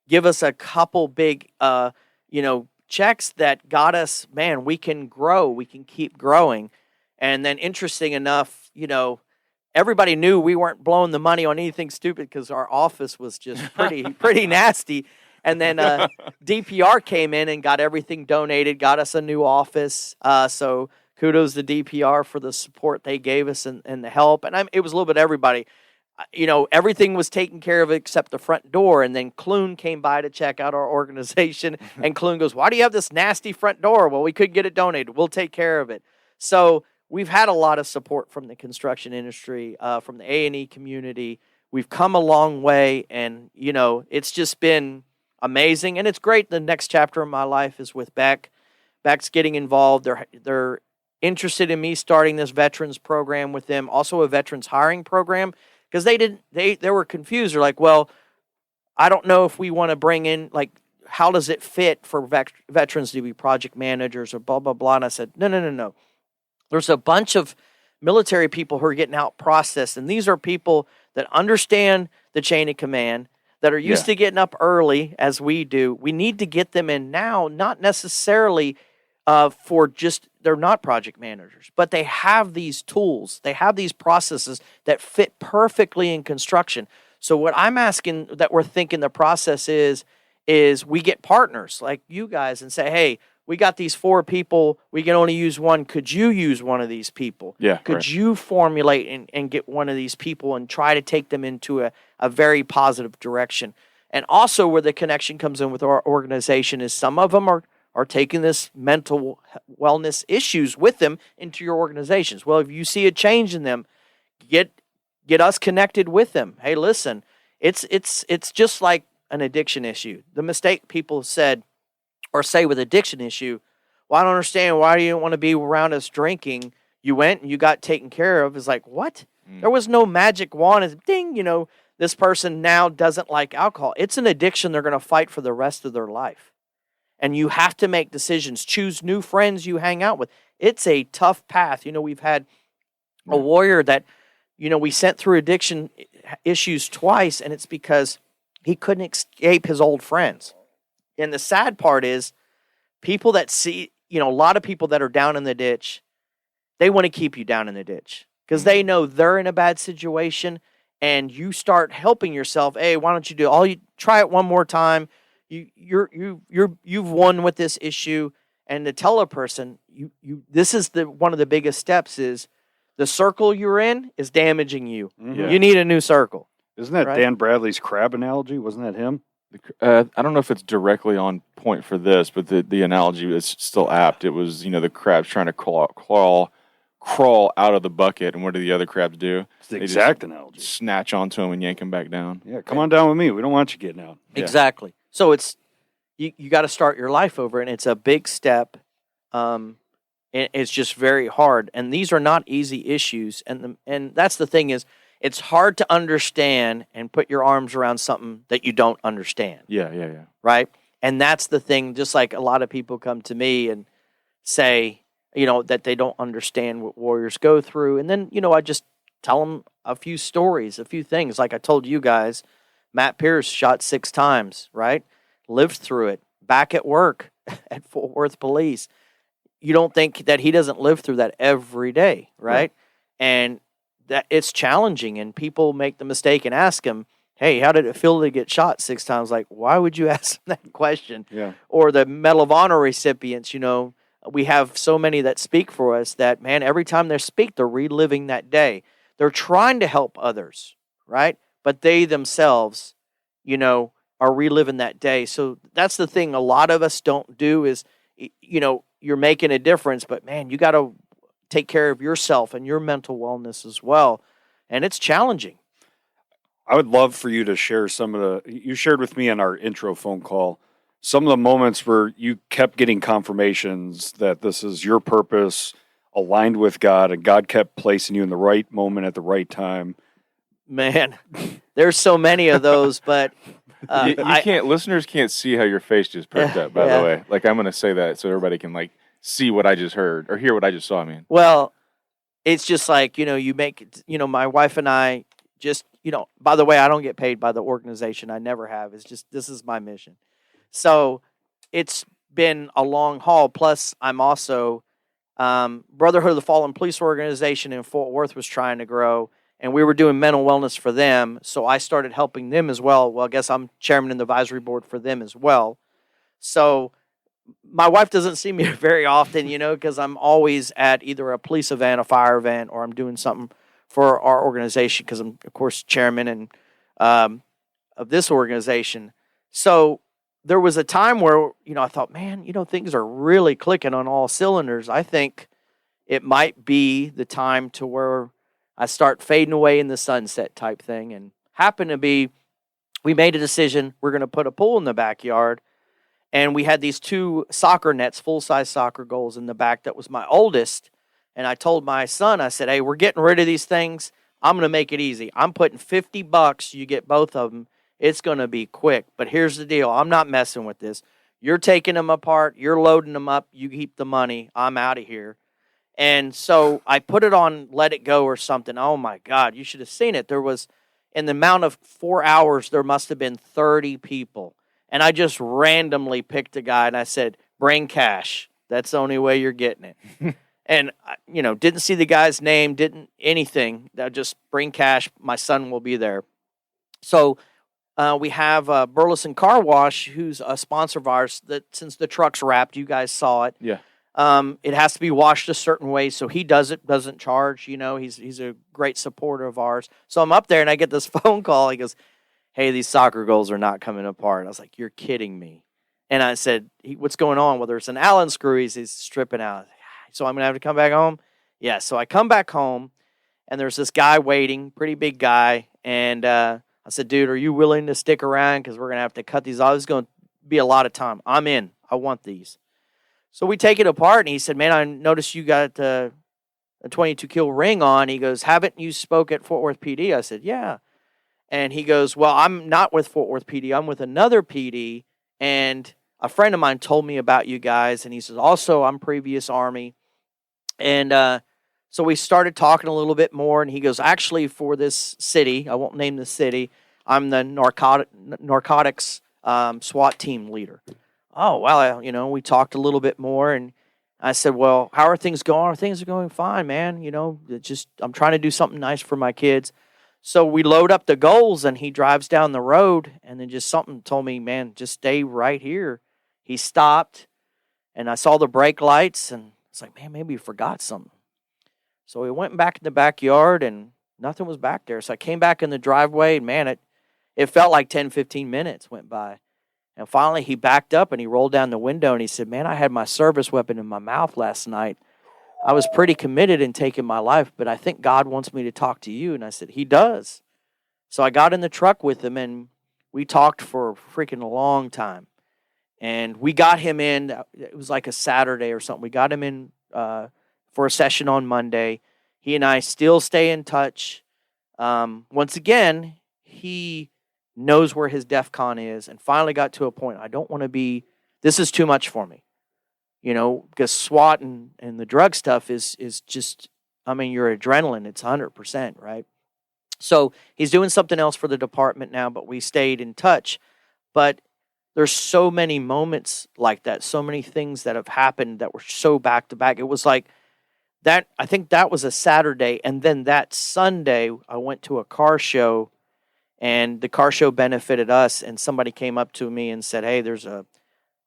give us a couple big, checks that got us, man, we can grow, we can keep growing. And then interesting enough, everybody knew we weren't blowing the money on anything stupid because our office was just pretty nasty. And then DPR came in and got everything donated, got us a new office. So kudos to DPR for the support they gave us and the help. And it was a little bit of everybody. Everything was taken care of except the front door. And then Clune came by to check out our organization. And Clune goes, "Why do you have this nasty front door?" "Well, we couldn't get it donated. We'll take care of it." So we've had a lot of support from the construction industry, from the A&E community. We've come a long way, and, it's just been amazing. And it's great. The next chapter of my life is with Beck. Beck's getting involved. They're interested in me starting this veterans program with them, also a veterans hiring program. Because they were confused. They're like, "Well, I don't know if we want to bring in, like, how does it fit for veterans to be project managers or blah, blah, blah." And I said, no. There's a bunch of military people who are getting out processed, and these are people that understand the chain of command, that are used to getting up early as we do. We need to get them in now, not necessarily for just, they're not project managers, but they have these tools, they have these processes that fit perfectly in construction. So what I'm asking that we're thinking the process is we get partners like you guys and say, "Hey, we got these 4 people, we can only use one. Could you use one of these people? Yeah. Could you formulate and get one of these people and try to take them into a very positive direction?" And also where the connection comes in with our organization is some of them are taking this mental wellness issues with them into your organizations. Well, if you see a change in them, get us connected with them. Hey, listen, it's just like an addiction issue. The mistake people said or say with addiction issue, "Well, I don't understand. Why do you want to be around us drinking? You went and you got taken care of." It's like, what? There was no magic wand. It's ding, this person now doesn't like alcohol. It's an addiction they're going to fight for the rest of their life. And you have to make decisions. Choose new friends you hang out with. It's a tough path. We've had a warrior that, we sent through addiction issues twice, and it's because he couldn't escape his old friends. And the sad part is people that see, a lot of people that are down in the ditch, they want to keep you down in the ditch because they know they're in a bad situation, and you start helping yourself. "Hey, why don't you try it one more time? You've won with this issue." And to tell a person, this is one of the biggest steps is the circle you're in is damaging you. Mm-hmm. You need a new circle. Isn't that right? Dan Bradley's crab analogy? Wasn't that him? I don't know if it's directly on point for this, but the analogy is still apt. It was, the crabs trying to crawl out of the bucket, and what do the other crabs do? It's the exact analogy. Snatch onto him and yank him back down. Yeah, come on down with me. We don't want you getting out. Yeah. Exactly. So it's you got to start your life over, and it's a big step. It's just very hard, and these are not easy issues. And that's the thing is, it's hard to understand and put your arms around something that you don't understand. Yeah. Right? And that's the thing, just like a lot of people come to me and say, that they don't understand what warriors go through. And then, I just tell them a few stories, a few things. Like I told you guys, Matt Pierce shot 6 times, right? Lived through it, back at work at Fort Worth Police. You don't think that he doesn't live through that every day, right? And that it's challenging, and people make the mistake and ask him, "Hey, how did it feel to get shot 6 times?" Like, why would you ask them that question? Yeah. Or the Medal of Honor recipients, we have so many that speak for us that, man, every time they speak, they're reliving that day. They're trying to help others, right? But they themselves, are reliving that day. So that's the thing a lot of us don't do is, you're making a difference, but man, you got to take care of yourself and your mental wellness as well. And it's challenging. I would love for you to share you shared with me on our intro phone call, some of the moments where you kept getting confirmations that this is your purpose, aligned with God, and God kept placing you in the right moment at the right time. Man, there's so many of those, but listeners can't see how your face just perked up, by the way. Like, I'm going to say that so everybody can, see what I just heard or hear what I just saw. Well, it's just like, you make, my wife and I just, by the way, I don't get paid by the organization. I never have. It's just, this is my mission. So it's been a long haul. Plus, I'm also, Brotherhood of the Fallen Police Organization in Fort Worth was trying to grow, and we were doing mental wellness for them. So I started helping them as well. Well, I guess I'm chairman of the advisory board for them as well. So my wife doesn't see me very often, because I'm always at either a police event, a fire event, or I'm doing something for our organization because I'm, of course, chairman and of this organization. So there was a time where, I thought, man, things are really clicking on all cylinders. I think it might be the time to where I start fading away in the sunset type thing. And happened to be, we made a decision, we're going to put a pool in the backyard. And we had these 2 soccer nets, full-size soccer goals in the back. That was my oldest. And I told my son, I said, hey, we're getting rid of these things. I'm going to make it easy. I'm putting $50. You get both of them. It's going to be quick. But here's the deal. I'm not messing with this. You're taking them apart. You're loading them up. You keep the money. I'm out of here. And so I put it on Let It Go or something. Oh, my God. You should have seen it. There was, in the amount of 4 hours, there must have been 30 people. And I just randomly picked a guy, and I said, bring cash. That's the only way you're getting it. And, didn't see the guy's name, didn't anything. Just bring cash. My son will be there. So we have Burleson Car Wash, who's a sponsor of ours, that since the truck's wrapped, you guys saw it. Yeah. It has to be washed a certain way, so he doesn't charge. He's a great supporter of ours. So I'm up there, and I get this phone call. He goes, hey, these soccer goals are not coming apart. I was like, you're kidding me. And I said, what's going on? Well, there's an Allen screw he's stripping out. So I'm going to have to come back home? Yeah, so I come back home, and there's this guy waiting, pretty big guy. And I said, dude, are you willing to stick around? Because we're going to have to cut these off. It's going to be a lot of time. I'm in. I want these. So we take it apart, and he said, man, I noticed you got a 22 kill ring on. He goes, haven't you spoke at Fort Worth PD? I said, yeah. And he goes, well, I'm not with Fort Worth PD. I'm with another PD, and a friend of mine told me about you guys. And he says, also, I'm previous Army. And so we started talking a little bit more, and he goes, actually, for this city, I won't name the city, I'm the narcotics SWAT team leader. Oh, well, we talked a little bit more, and I said, well, how are things going? Things are going fine, man. I'm trying to do something nice for my kids. So we load up the goals, and he drives down the road, and then just something told me, man, just stay right here. He stopped, and I saw the brake lights, and it's like, man, maybe he forgot something. So we went back in the backyard, and nothing was back there. So I came back in the driveway, and, man, it felt like 10, 15 minutes went by. And finally he backed up, and he rolled down the window, and he said, man, I had my service weapon in my mouth last night. I was pretty committed in taking my life, but I think God wants me to talk to you. And I said, he does. So I got in the truck with him, and we talked for a freaking long time. And we got him in, it was like a Saturday or something. We got him in for a session on Monday. He and I still stay in touch. Once again, he knows where his DEFCON is, and finally got to a point, I don't want to be, this is too much for me. Because SWAT and the drug stuff is just, your adrenaline, it's 100%, right? So he's doing something else for the department now, but we stayed in touch. But there's so many moments like that, so many things that have happened that were so back to back. It was like that, I think that was a Saturday, and then that Sunday I went to a car show, and the car show benefited us, and somebody came up to me and said, hey, there's a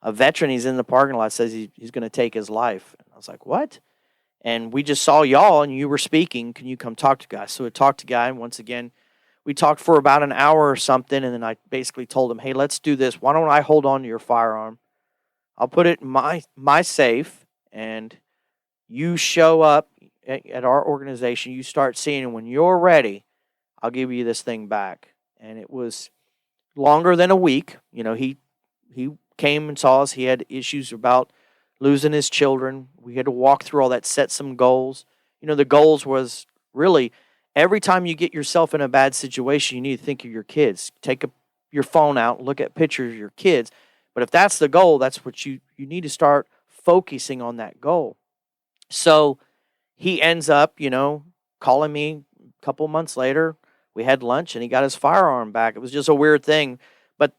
veteran, he's in the parking lot, says he's going to take his life. And I was like, what? And we just saw y'all, and you were speaking. Can you come talk to guys? So I talked to guy, and once again, we talked for about an hour or something, and then I basically told him, hey, let's do this. Why don't I hold on to your firearm? I'll put it in my safe, and you show up at our organization. You start seeing it. When you're ready, I'll give you this thing back. And it was longer than a week. He came and saw us. He had issues about losing his children. We had to walk through all that, set some goals. The goals was really every time you get yourself in a bad situation, you need to think of your kids. Take your phone out, look at pictures of your kids. But if that's the goal, that's what you need to start focusing on that goal. So he ends up, calling me a couple months later. We had lunch, and he got his firearm back. It was just a weird thing. But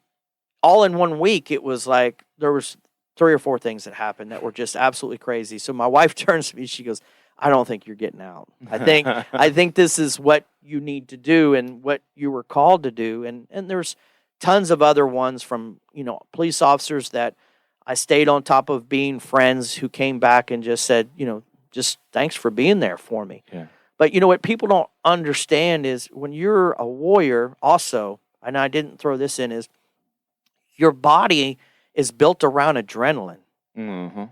all in 1 week, it was like there was 3 or 4 things that happened that were just absolutely crazy. So my wife turns to me, she goes, I don't think you're getting out. I think this is what you need to do and what you were called to do. And there's tons of other ones from, police officers that I stayed on top of being friends who came back and just said, just thanks for being there for me. Yeah. But you know what people don't understand is when you're a warrior also, and I didn't throw this in, is your body is built around adrenaline. Mm-hmm.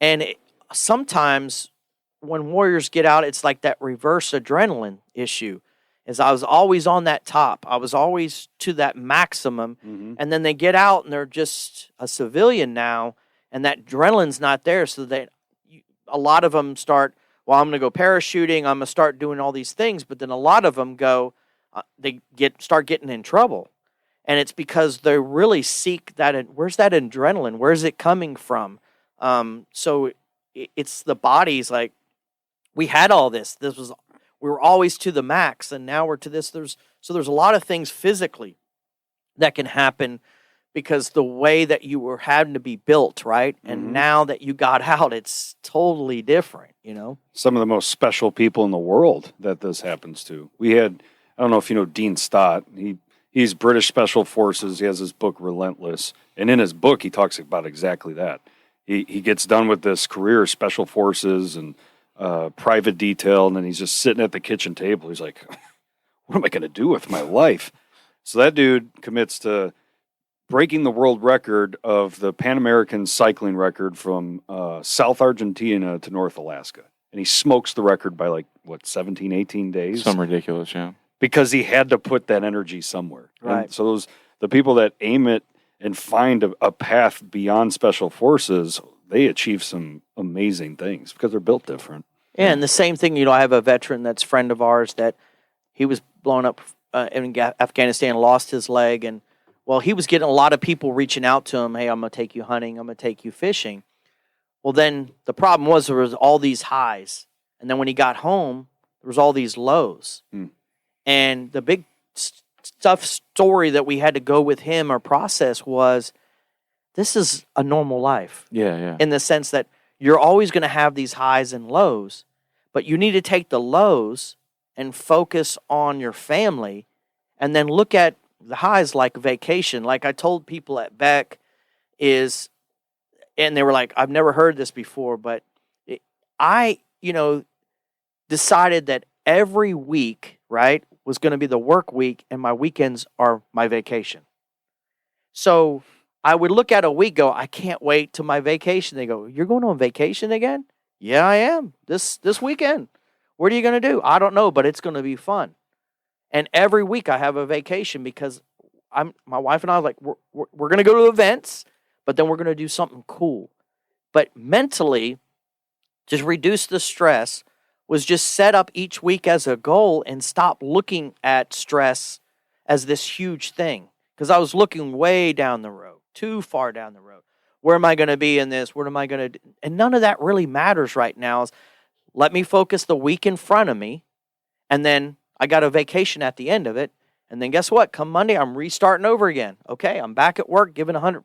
And sometimes when warriors get out, it's like that reverse adrenaline issue. Is I was always on that top. I was always to that maximum. Mm-hmm. And then they get out and they're just a civilian now, and that adrenaline's not there. So a lot of them start, well, I'm going to go parachuting. I'm going to start doing all these things. But then a lot of them go, start getting in trouble. And it's because they really seek that. Where's that adrenaline? Where's it coming from? So it's the body's like, we had all this. We were always to the max, and now we're to this. There's a lot of things physically that can happen because the way that you were having to be built, right? And now that you got out, it's totally different, Some of the most special people in the world that this happens to. We had, I don't know if you know Dean Stott. He's British Special Forces. He has his book Relentless, and in his book he talks about exactly that. He gets done with this career, Special Forces and private detail, and then he's just sitting at the kitchen table. He's like, what am I going to do with my life? So that dude commits to breaking the world record of the Pan American cycling record from South Argentina to North Alaska. And he smokes the record by 17, 18 days? Some ridiculous, yeah. Because he had to put that energy somewhere. Right. And so the people that aim it and find a path beyond Special Forces, they achieve some amazing things because they're built different. Yeah, and the same thing, I have a veteran that's a friend of ours that he was blown up in Afghanistan, lost his leg, and, well, he was getting a lot of people reaching out to him, hey, I'm going to take you hunting, I'm going to take you fishing. Well, then the problem was there was all these highs, and then when he got home, there was all these lows. And the big story that we had to go with him or process was, this is a normal life. Yeah. In the sense that you're always going to have these highs and lows, but you need to take the lows and focus on your family and then look at the highs like vacation. Like I told people at Beck and they were like, I've never heard this before, but I decided that every week, right, was going to be the work week and my weekends are my vacation. So I would look at a week, go, I can't wait till my vacation. They go, you're going on vacation again? Yeah, I am. This weekend. What are you going to do? I don't know, but it's going to be fun. And every week I have a vacation because my wife and I are like, we're going to go to events, but then we're going to do something cool. But mentally, just reduce the stress was just set up each week as a goal and stop looking at stress as this huge thing. Because I was looking way down the road, too far down the road. Where am I going to be in this? What am I going to do? And none of that really matters right now. Let me focus the week in front of me, and then I got a vacation at the end of it. And then guess what? Come Monday, I'm restarting over again. Okay, I'm back at work, giving 100%,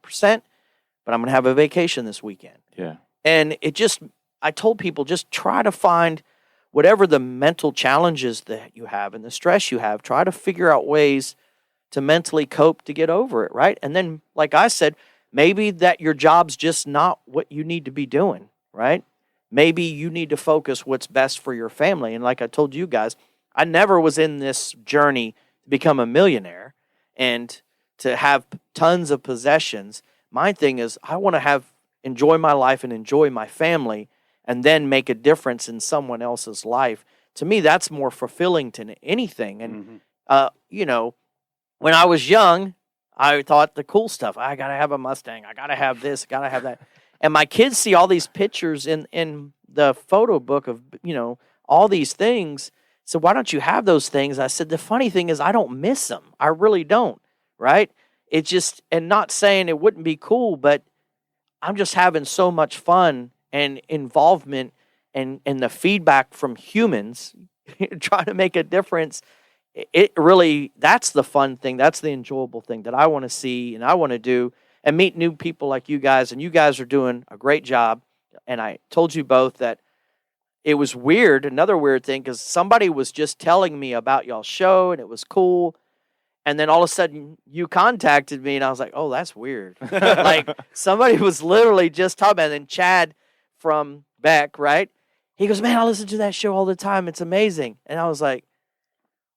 but I'm going to have a vacation this weekend. Yeah. And I told people, just try to find whatever the mental challenges that you have and the stress you have, try to figure out ways to mentally cope to get over it, right? And then, like I said, maybe that your job's just not what you need to be doing, right? Maybe you need to focus what's best for your family. And like I told you guys, I never was in this journey to become a millionaire and to have tons of possessions. My thing is I want to enjoy my life and enjoy my family and then make a difference in someone else's life. To me, that's more fulfilling than anything. And, when I was young, I thought the cool stuff, I got to have a Mustang. I got to have this, got to have that. And my kids see all these pictures in the photo book of, all these things. So why don't you have those things? I said, the funny thing is I don't miss them. I really don't, right? It's just, and not saying it wouldn't be cool, but I'm just having so much fun and involvement and the feedback from humans trying to make a difference. It really, that's the fun thing. That's the enjoyable thing that I want to see and I want to do and meet new people like you guys. And you guys are doing a great job. And I told you both that it was weird, another weird thing, because somebody was just telling me about y'all's show and it was cool. And then all of a sudden you contacted me and I was like, oh, that's weird. Like somebody was literally just talking about it. And then Chad from Beck, right? He goes, man, I listen to that show all the time. It's amazing. And I was like,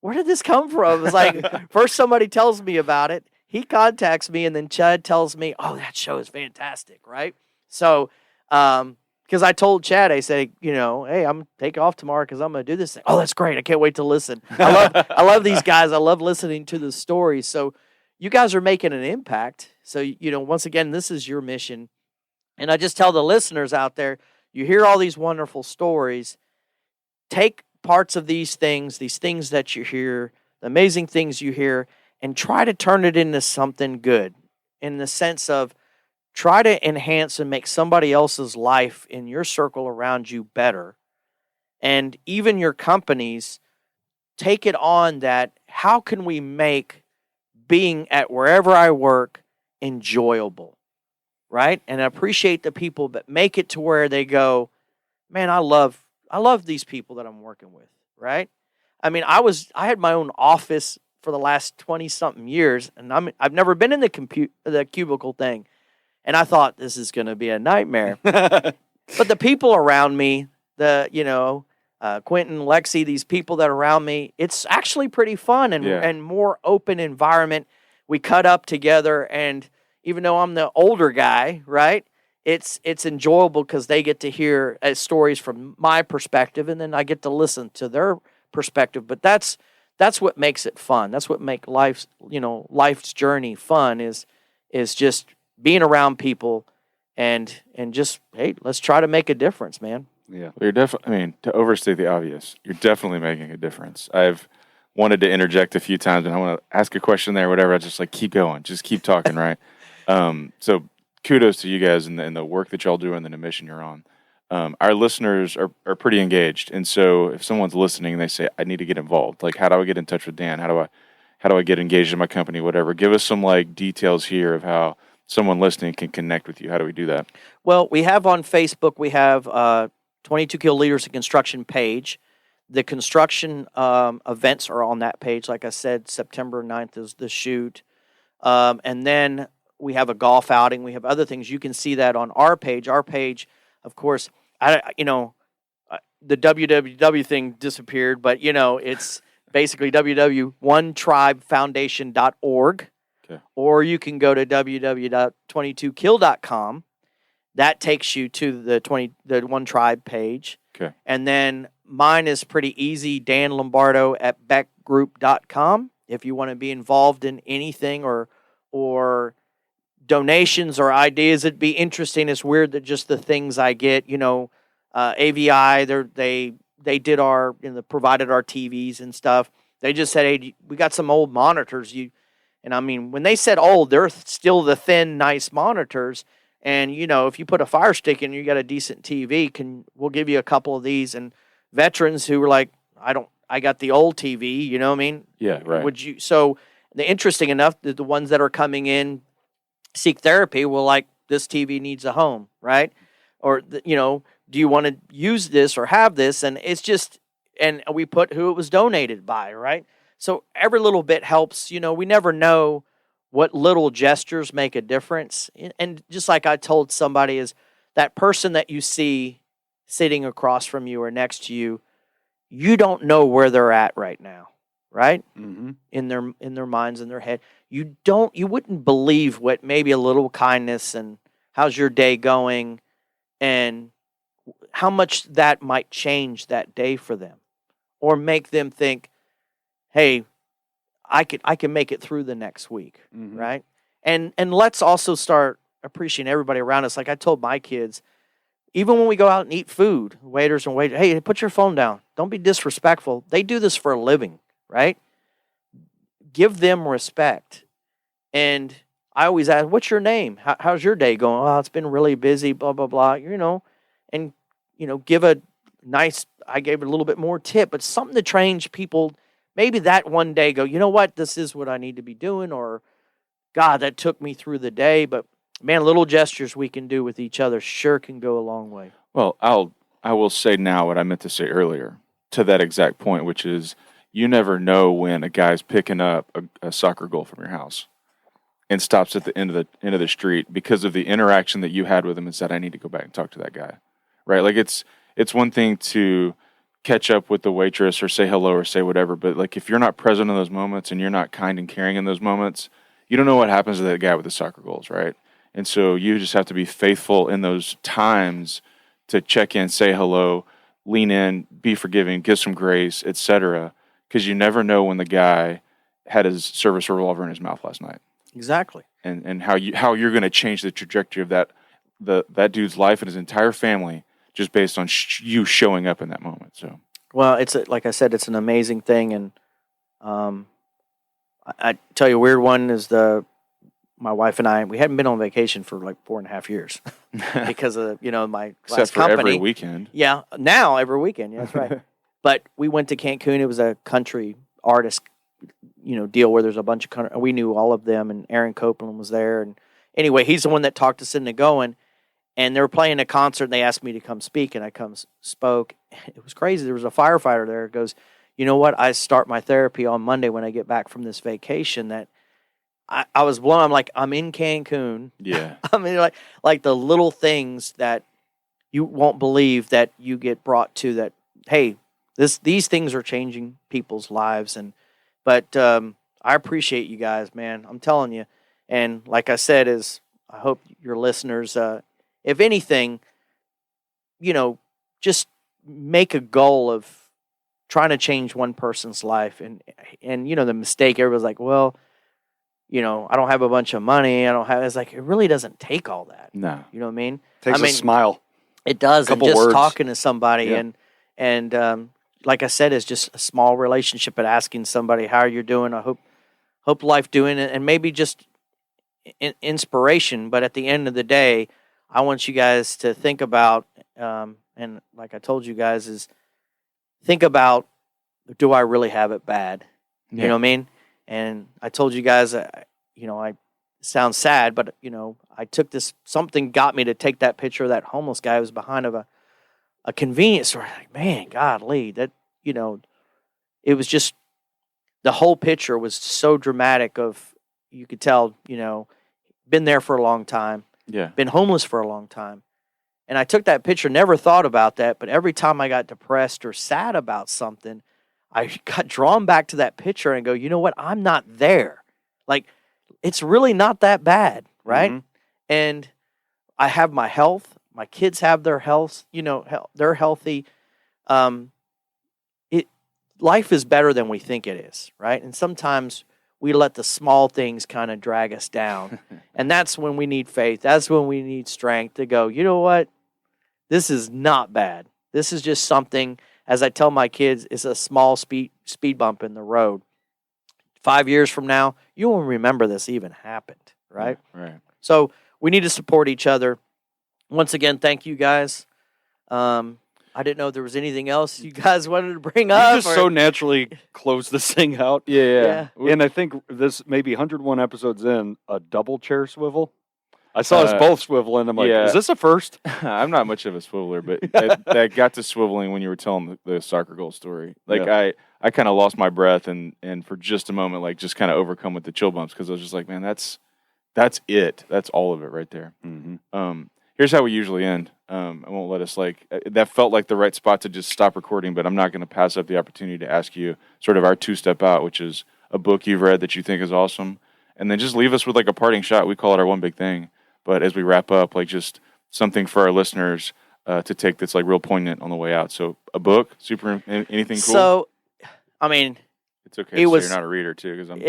where did this come from? It's like first somebody tells me about it. He contacts me and then Chad tells me, oh, that show is fantastic, right? So, because I told Chad, I said, hey, I'm taking off tomorrow because I'm going to do this thing. Oh, that's great. I can't wait to listen. I love these guys. I love listening to the stories. So you guys are making an impact. So, once again, this is your mission. And I just tell the listeners out there, you hear all these wonderful stories, take parts of these things that you hear, the amazing things you hear, and try to turn it into something good in the sense of try to enhance and make somebody else's life in your circle around you better. And even your companies, take it on that how can we make being at wherever I work enjoyable, right? And appreciate the people, but make it to where they go, man, I love these people that I'm working with, right? I mean, I had my own office for the last 20-something years, and I've never been in the cubicle thing. And I thought this is going to be a nightmare. But the people around me, Quentin, Lexi, these people that are around me, it's actually pretty fun and more open environment. We cut up together, and even though I'm the older guy, right, it's enjoyable because they get to hear stories from my perspective, and then I get to listen to their perspective. But that's what makes it fun. That's what makes life's journey fun is just being around people and just, hey, let's try to make a difference, man. Yeah. Well, you're definitely, to overstate the obvious, you're definitely making a difference. I've wanted to interject a few times and I want to ask a question there, whatever. I just like, keep going, just keep talking. Right. So kudos to you guys and the work that y'all do and the mission you're on. Our listeners are pretty engaged. And so if someone's listening, they say, I need to get involved. Like, how do I get in touch with Dan? How do I get engaged in my company? Whatever. Give us some like details here of how someone listening can connect with you. How do we do that? Well, we have on Facebook, we have 22 Kill Leaders in Construction page. The construction events are on that page. Like I said, September 9th is the shoot. And then we have a golf outing. We have other things. You can see that on our page. Our page, of course, the www thing disappeared, but, it's basically www.onetribefoundation.org. Okay. Or you can go to www.22kill.com. That takes you to the One Tribe page. Okay. And then mine is pretty easy, Dan Lombardo at beckgroup.com. If you want to be involved in anything or donations or ideas, it'd be interesting. It's weird that just the things I get, AVI, they did provided our TVs and stuff. They just said, hey, we got some old monitors. And I mean, when they said old, they're still the thin, nice monitors. And, if you put a Fire Stick in, you got a decent TV, we'll give you a couple of these. And veterans who were like, I got the old TV, you know what I mean? Yeah, right. So the interesting enough that the ones that are coming in seek therapy will like, this TV needs a home, right? Or, do you want to use this or have this? And it's just, and we put who it was donated by, right? So every little bit helps. We never know what little gestures make a difference. And just like I told somebody, is that person that you see sitting across from you or next to you, you don't know where they're at right now, right? Mm-hmm. In their minds, in their head. You wouldn't believe what maybe a little kindness and how's your day going and how much that might change that day for them or make them think, hey, I can make it through the next week, mm-hmm. right? And let's also start appreciating everybody around us. Like I told my kids, even when we go out and eat food, waiters and waiters, hey, put your phone down. Don't be disrespectful. They do this for a living, right? Give them respect. And I always ask, what's your name? How's your day going? Oh, it's been really busy, blah, blah, blah, and, give a nice, I gave a little bit more tip, but something to train people. Maybe that one day go, you know what, this is what I need to be doing, or God, that took me through the day. But man, little gestures we can do with each other sure can go a long way. Well, I will say now what I meant to say earlier to that exact point, which is you never know when a guy's picking up a soccer goal from your house and stops at the end of the street because of the interaction that you had with him and said, I need to go back and talk to that guy. Right? Like it's one thing to catch up with the waitress or say hello or say whatever, but like if you're not present in those moments and you're not kind and caring in those moments, you don't know what happens to that guy with the soccer goals, right? And so you just have to be faithful in those times to check in, say hello, lean in, be forgiving, give some grace, etc. Because you never know when the guy had his service revolver in his mouth last night. Exactly. And how you're going to change the trajectory of that dude's life and his entire family just based on you showing up in that moment. So, well, like I said, it's an amazing thing, and I tell you, a weird one is my wife and I, we hadn't been on vacation for like 4.5 years because of my except last for company. every weekend. Yeah, now every weekend. Yeah, that's right. But we went to Cancun. It was a country artist, deal where there's a bunch of we knew all of them, and Aaron Copeland was there. And anyway, he's the one that talked us into going. And they were playing a concert, and they asked me to come speak, and I spoke. It was crazy. There was a firefighter there. It goes, you know what? I start my therapy on Monday when I get back from this vacation. That I was blown. I'm like, I'm in Cancun. Yeah. I mean, like the little things that you won't believe that you get brought to. That hey, these things are changing people's lives, but I appreciate you guys, man. I'm telling you, and like I said, I hope your listeners. If anything, just make a goal of trying to change one person's life. And the mistake, everybody's like, well, I don't have a bunch of money. It's like, it really doesn't take all that. No. You know what I mean? Takes a smile. It does. Couple and just words. talking to somebody. Yeah. And like I said, it's just a small relationship, but asking somebody how you're doing. I hope life doing it, and maybe just inspiration. But at the end of the day, I want you guys to think about, and like I told you guys, is think about, do I really have it bad? Yeah. You know what I mean? And I told you guys, I sound sad, but, I took something got me to take that picture of that homeless guy who was behind of a convenience store. Like, man, golly, that, it was just, the whole picture was so dramatic of, you could tell, been there for a long time. Yeah. Been homeless for a long time. And I took that picture, never thought about that, but every time I got depressed or sad about something, I got drawn back to that picture and go, you know what? I'm not there. Like, it's really not that bad, right? Mm-hmm. And I have my health. My kids have their health. They're healthy. Life is better than we think it is, right? And sometimes we let the small things kind of drag us down. And that's when we need faith. That's when we need strength to go, you know what? This is not bad. This is just something, as I tell my kids, it's a small speed bump in the road. 5 years from now, you won't remember this even happened, right? Yeah, right. So we need to support each other. Once again, thank you guys. I didn't know if there was anything else you guys wanted to bring up. You just so naturally close this thing out. Yeah. And I think this maybe 101 episodes in, a double chair swivel. I saw us both swiveling. I'm like, is this a first? I'm not much of a swiveler, but that got to swiveling when you were telling the soccer goal story. Like, Yeah. I kind of lost my breath and for just a moment, like, just kind of overcome with the chill bumps because I was just like, man, that's it. That's all of it right there. Mm-hmm. Here's how we usually end. I won't let us that felt like the right spot to just stop recording, but I'm not going to pass up the opportunity to ask you sort of our 2-step out, which is a book you've read that you think is awesome, and then just leave us with like a parting shot. We call it our one big thing, but as we wrap up, like just something for our listeners to take that's like real poignant on the way out. So a book, anything cool? So, I mean, it's okay. You're not a reader too, because I'm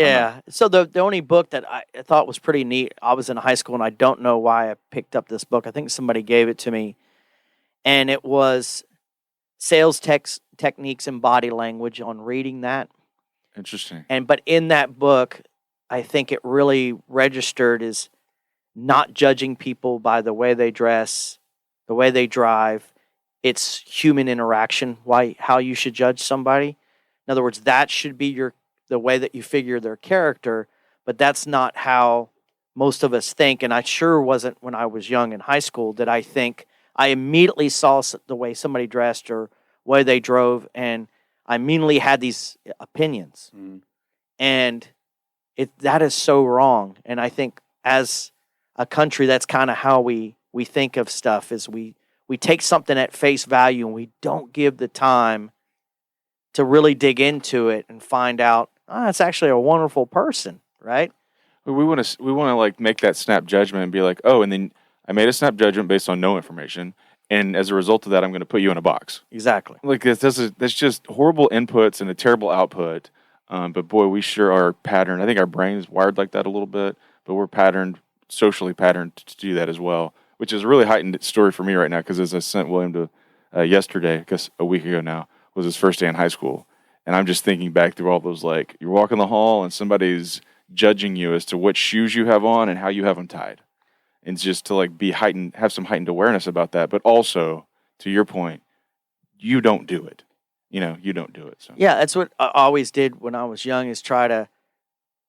So the only book that I thought was pretty neat, I was in high school, and I don't know why I picked up this book. I think somebody gave it to me, and it was Sales Techniques and Body Language, on reading that. Interesting. But in that book, I think it really registered is not judging people by the way they dress, the way they drive. It's human interaction, how you should judge somebody. In other words, that should be the way that you figure their character, but that's not how most of us think. And I sure wasn't when I was young in high school that I immediately saw the way somebody dressed or way they drove, and I immediately had these opinions. Mm. And that is so wrong. And I think as a country, that's kind of how we think of stuff, is we take something at face value and we don't give the time to really dig into it and find out, it's actually a wonderful person, right? We want to like make that snap judgment and be like, oh, and then I made a snap judgment based on no information, and as a result of that, I'm going to put you in a box. Exactly. Like that's just horrible inputs and a terrible output. But boy, we sure are patterned. I think our brain is wired like that a little bit, but we're socially patterned to do that as well, which is a really heightened story for me right now, because as I sent William to yesterday, I guess a week ago now, was his first day in high school. And I'm just thinking back through all those, like, you're walking the hall and somebody's judging you as to what shoes you have on and how you have them tied. And just to, like, have some heightened awareness about that. But also, to your point, you don't do it. You don't do it. So. Yeah, that's what I always did when I was young, is try to,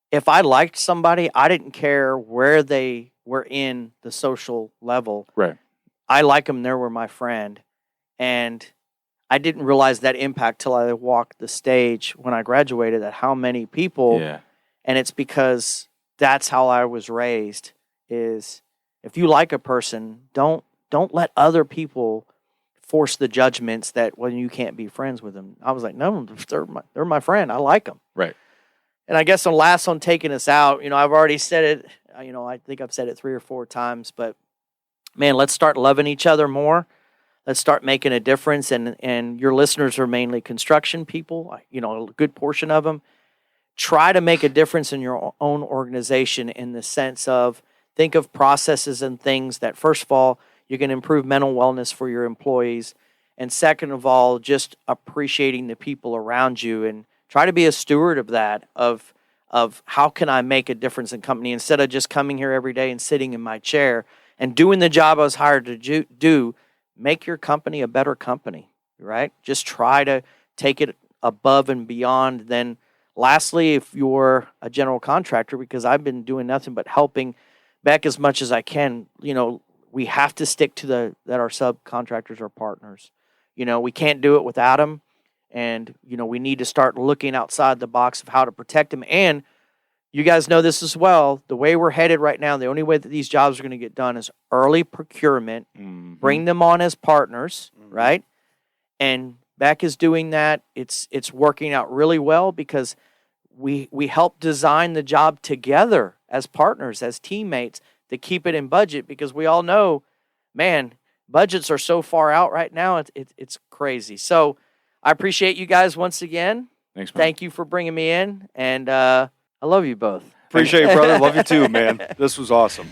if I liked somebody, I didn't care where they were in the social level. Right. I like them, they were my friend. And I didn't realize that impact till I walked the stage when I graduated, at how many people, and it's because that's how I was raised, is if you like a person, don't let other people force the judgments that, well, you can't be friends with them. I was like, no, they're my friend. I like them. Right. And I guess on taking us out, I've already said it, I think I've said it 3 or 4 times, but man, let's start loving each other more. Let's start making a difference. And your listeners are mainly construction people, a good portion of them. Try to make a difference in your own organization, in the sense of, think of processes and things that, first of all, you can improve mental wellness for your employees. And second of all, just appreciating the people around you, and try to be a steward of that, of how can I make a difference in company, instead of just coming here every day and sitting in my chair and doing the job I was hired to do. Make your company a better company, right? Just try to take it above and beyond. Then lastly, if you're a general contractor, because I've been doing nothing but helping Beck as much as I can, we have to stick to that our subcontractors are partners. We can't do it without them. And, we need to start looking outside the box of how to protect them. And you guys know this as well. The way we're headed right now, the only way that these jobs are going to get done is early procurement. Mm-hmm. Bring them on as partners, right? And Beck is doing that. It's working out really well, because we help design the job together as partners, as teammates, to keep it in budget, because we all know, man, budgets are so far out right now. It's crazy. So I appreciate you guys once again. Thanks, man. Thank you for bringing me in, and I love you both. Appreciate it, brother. Love you too, man. This was awesome.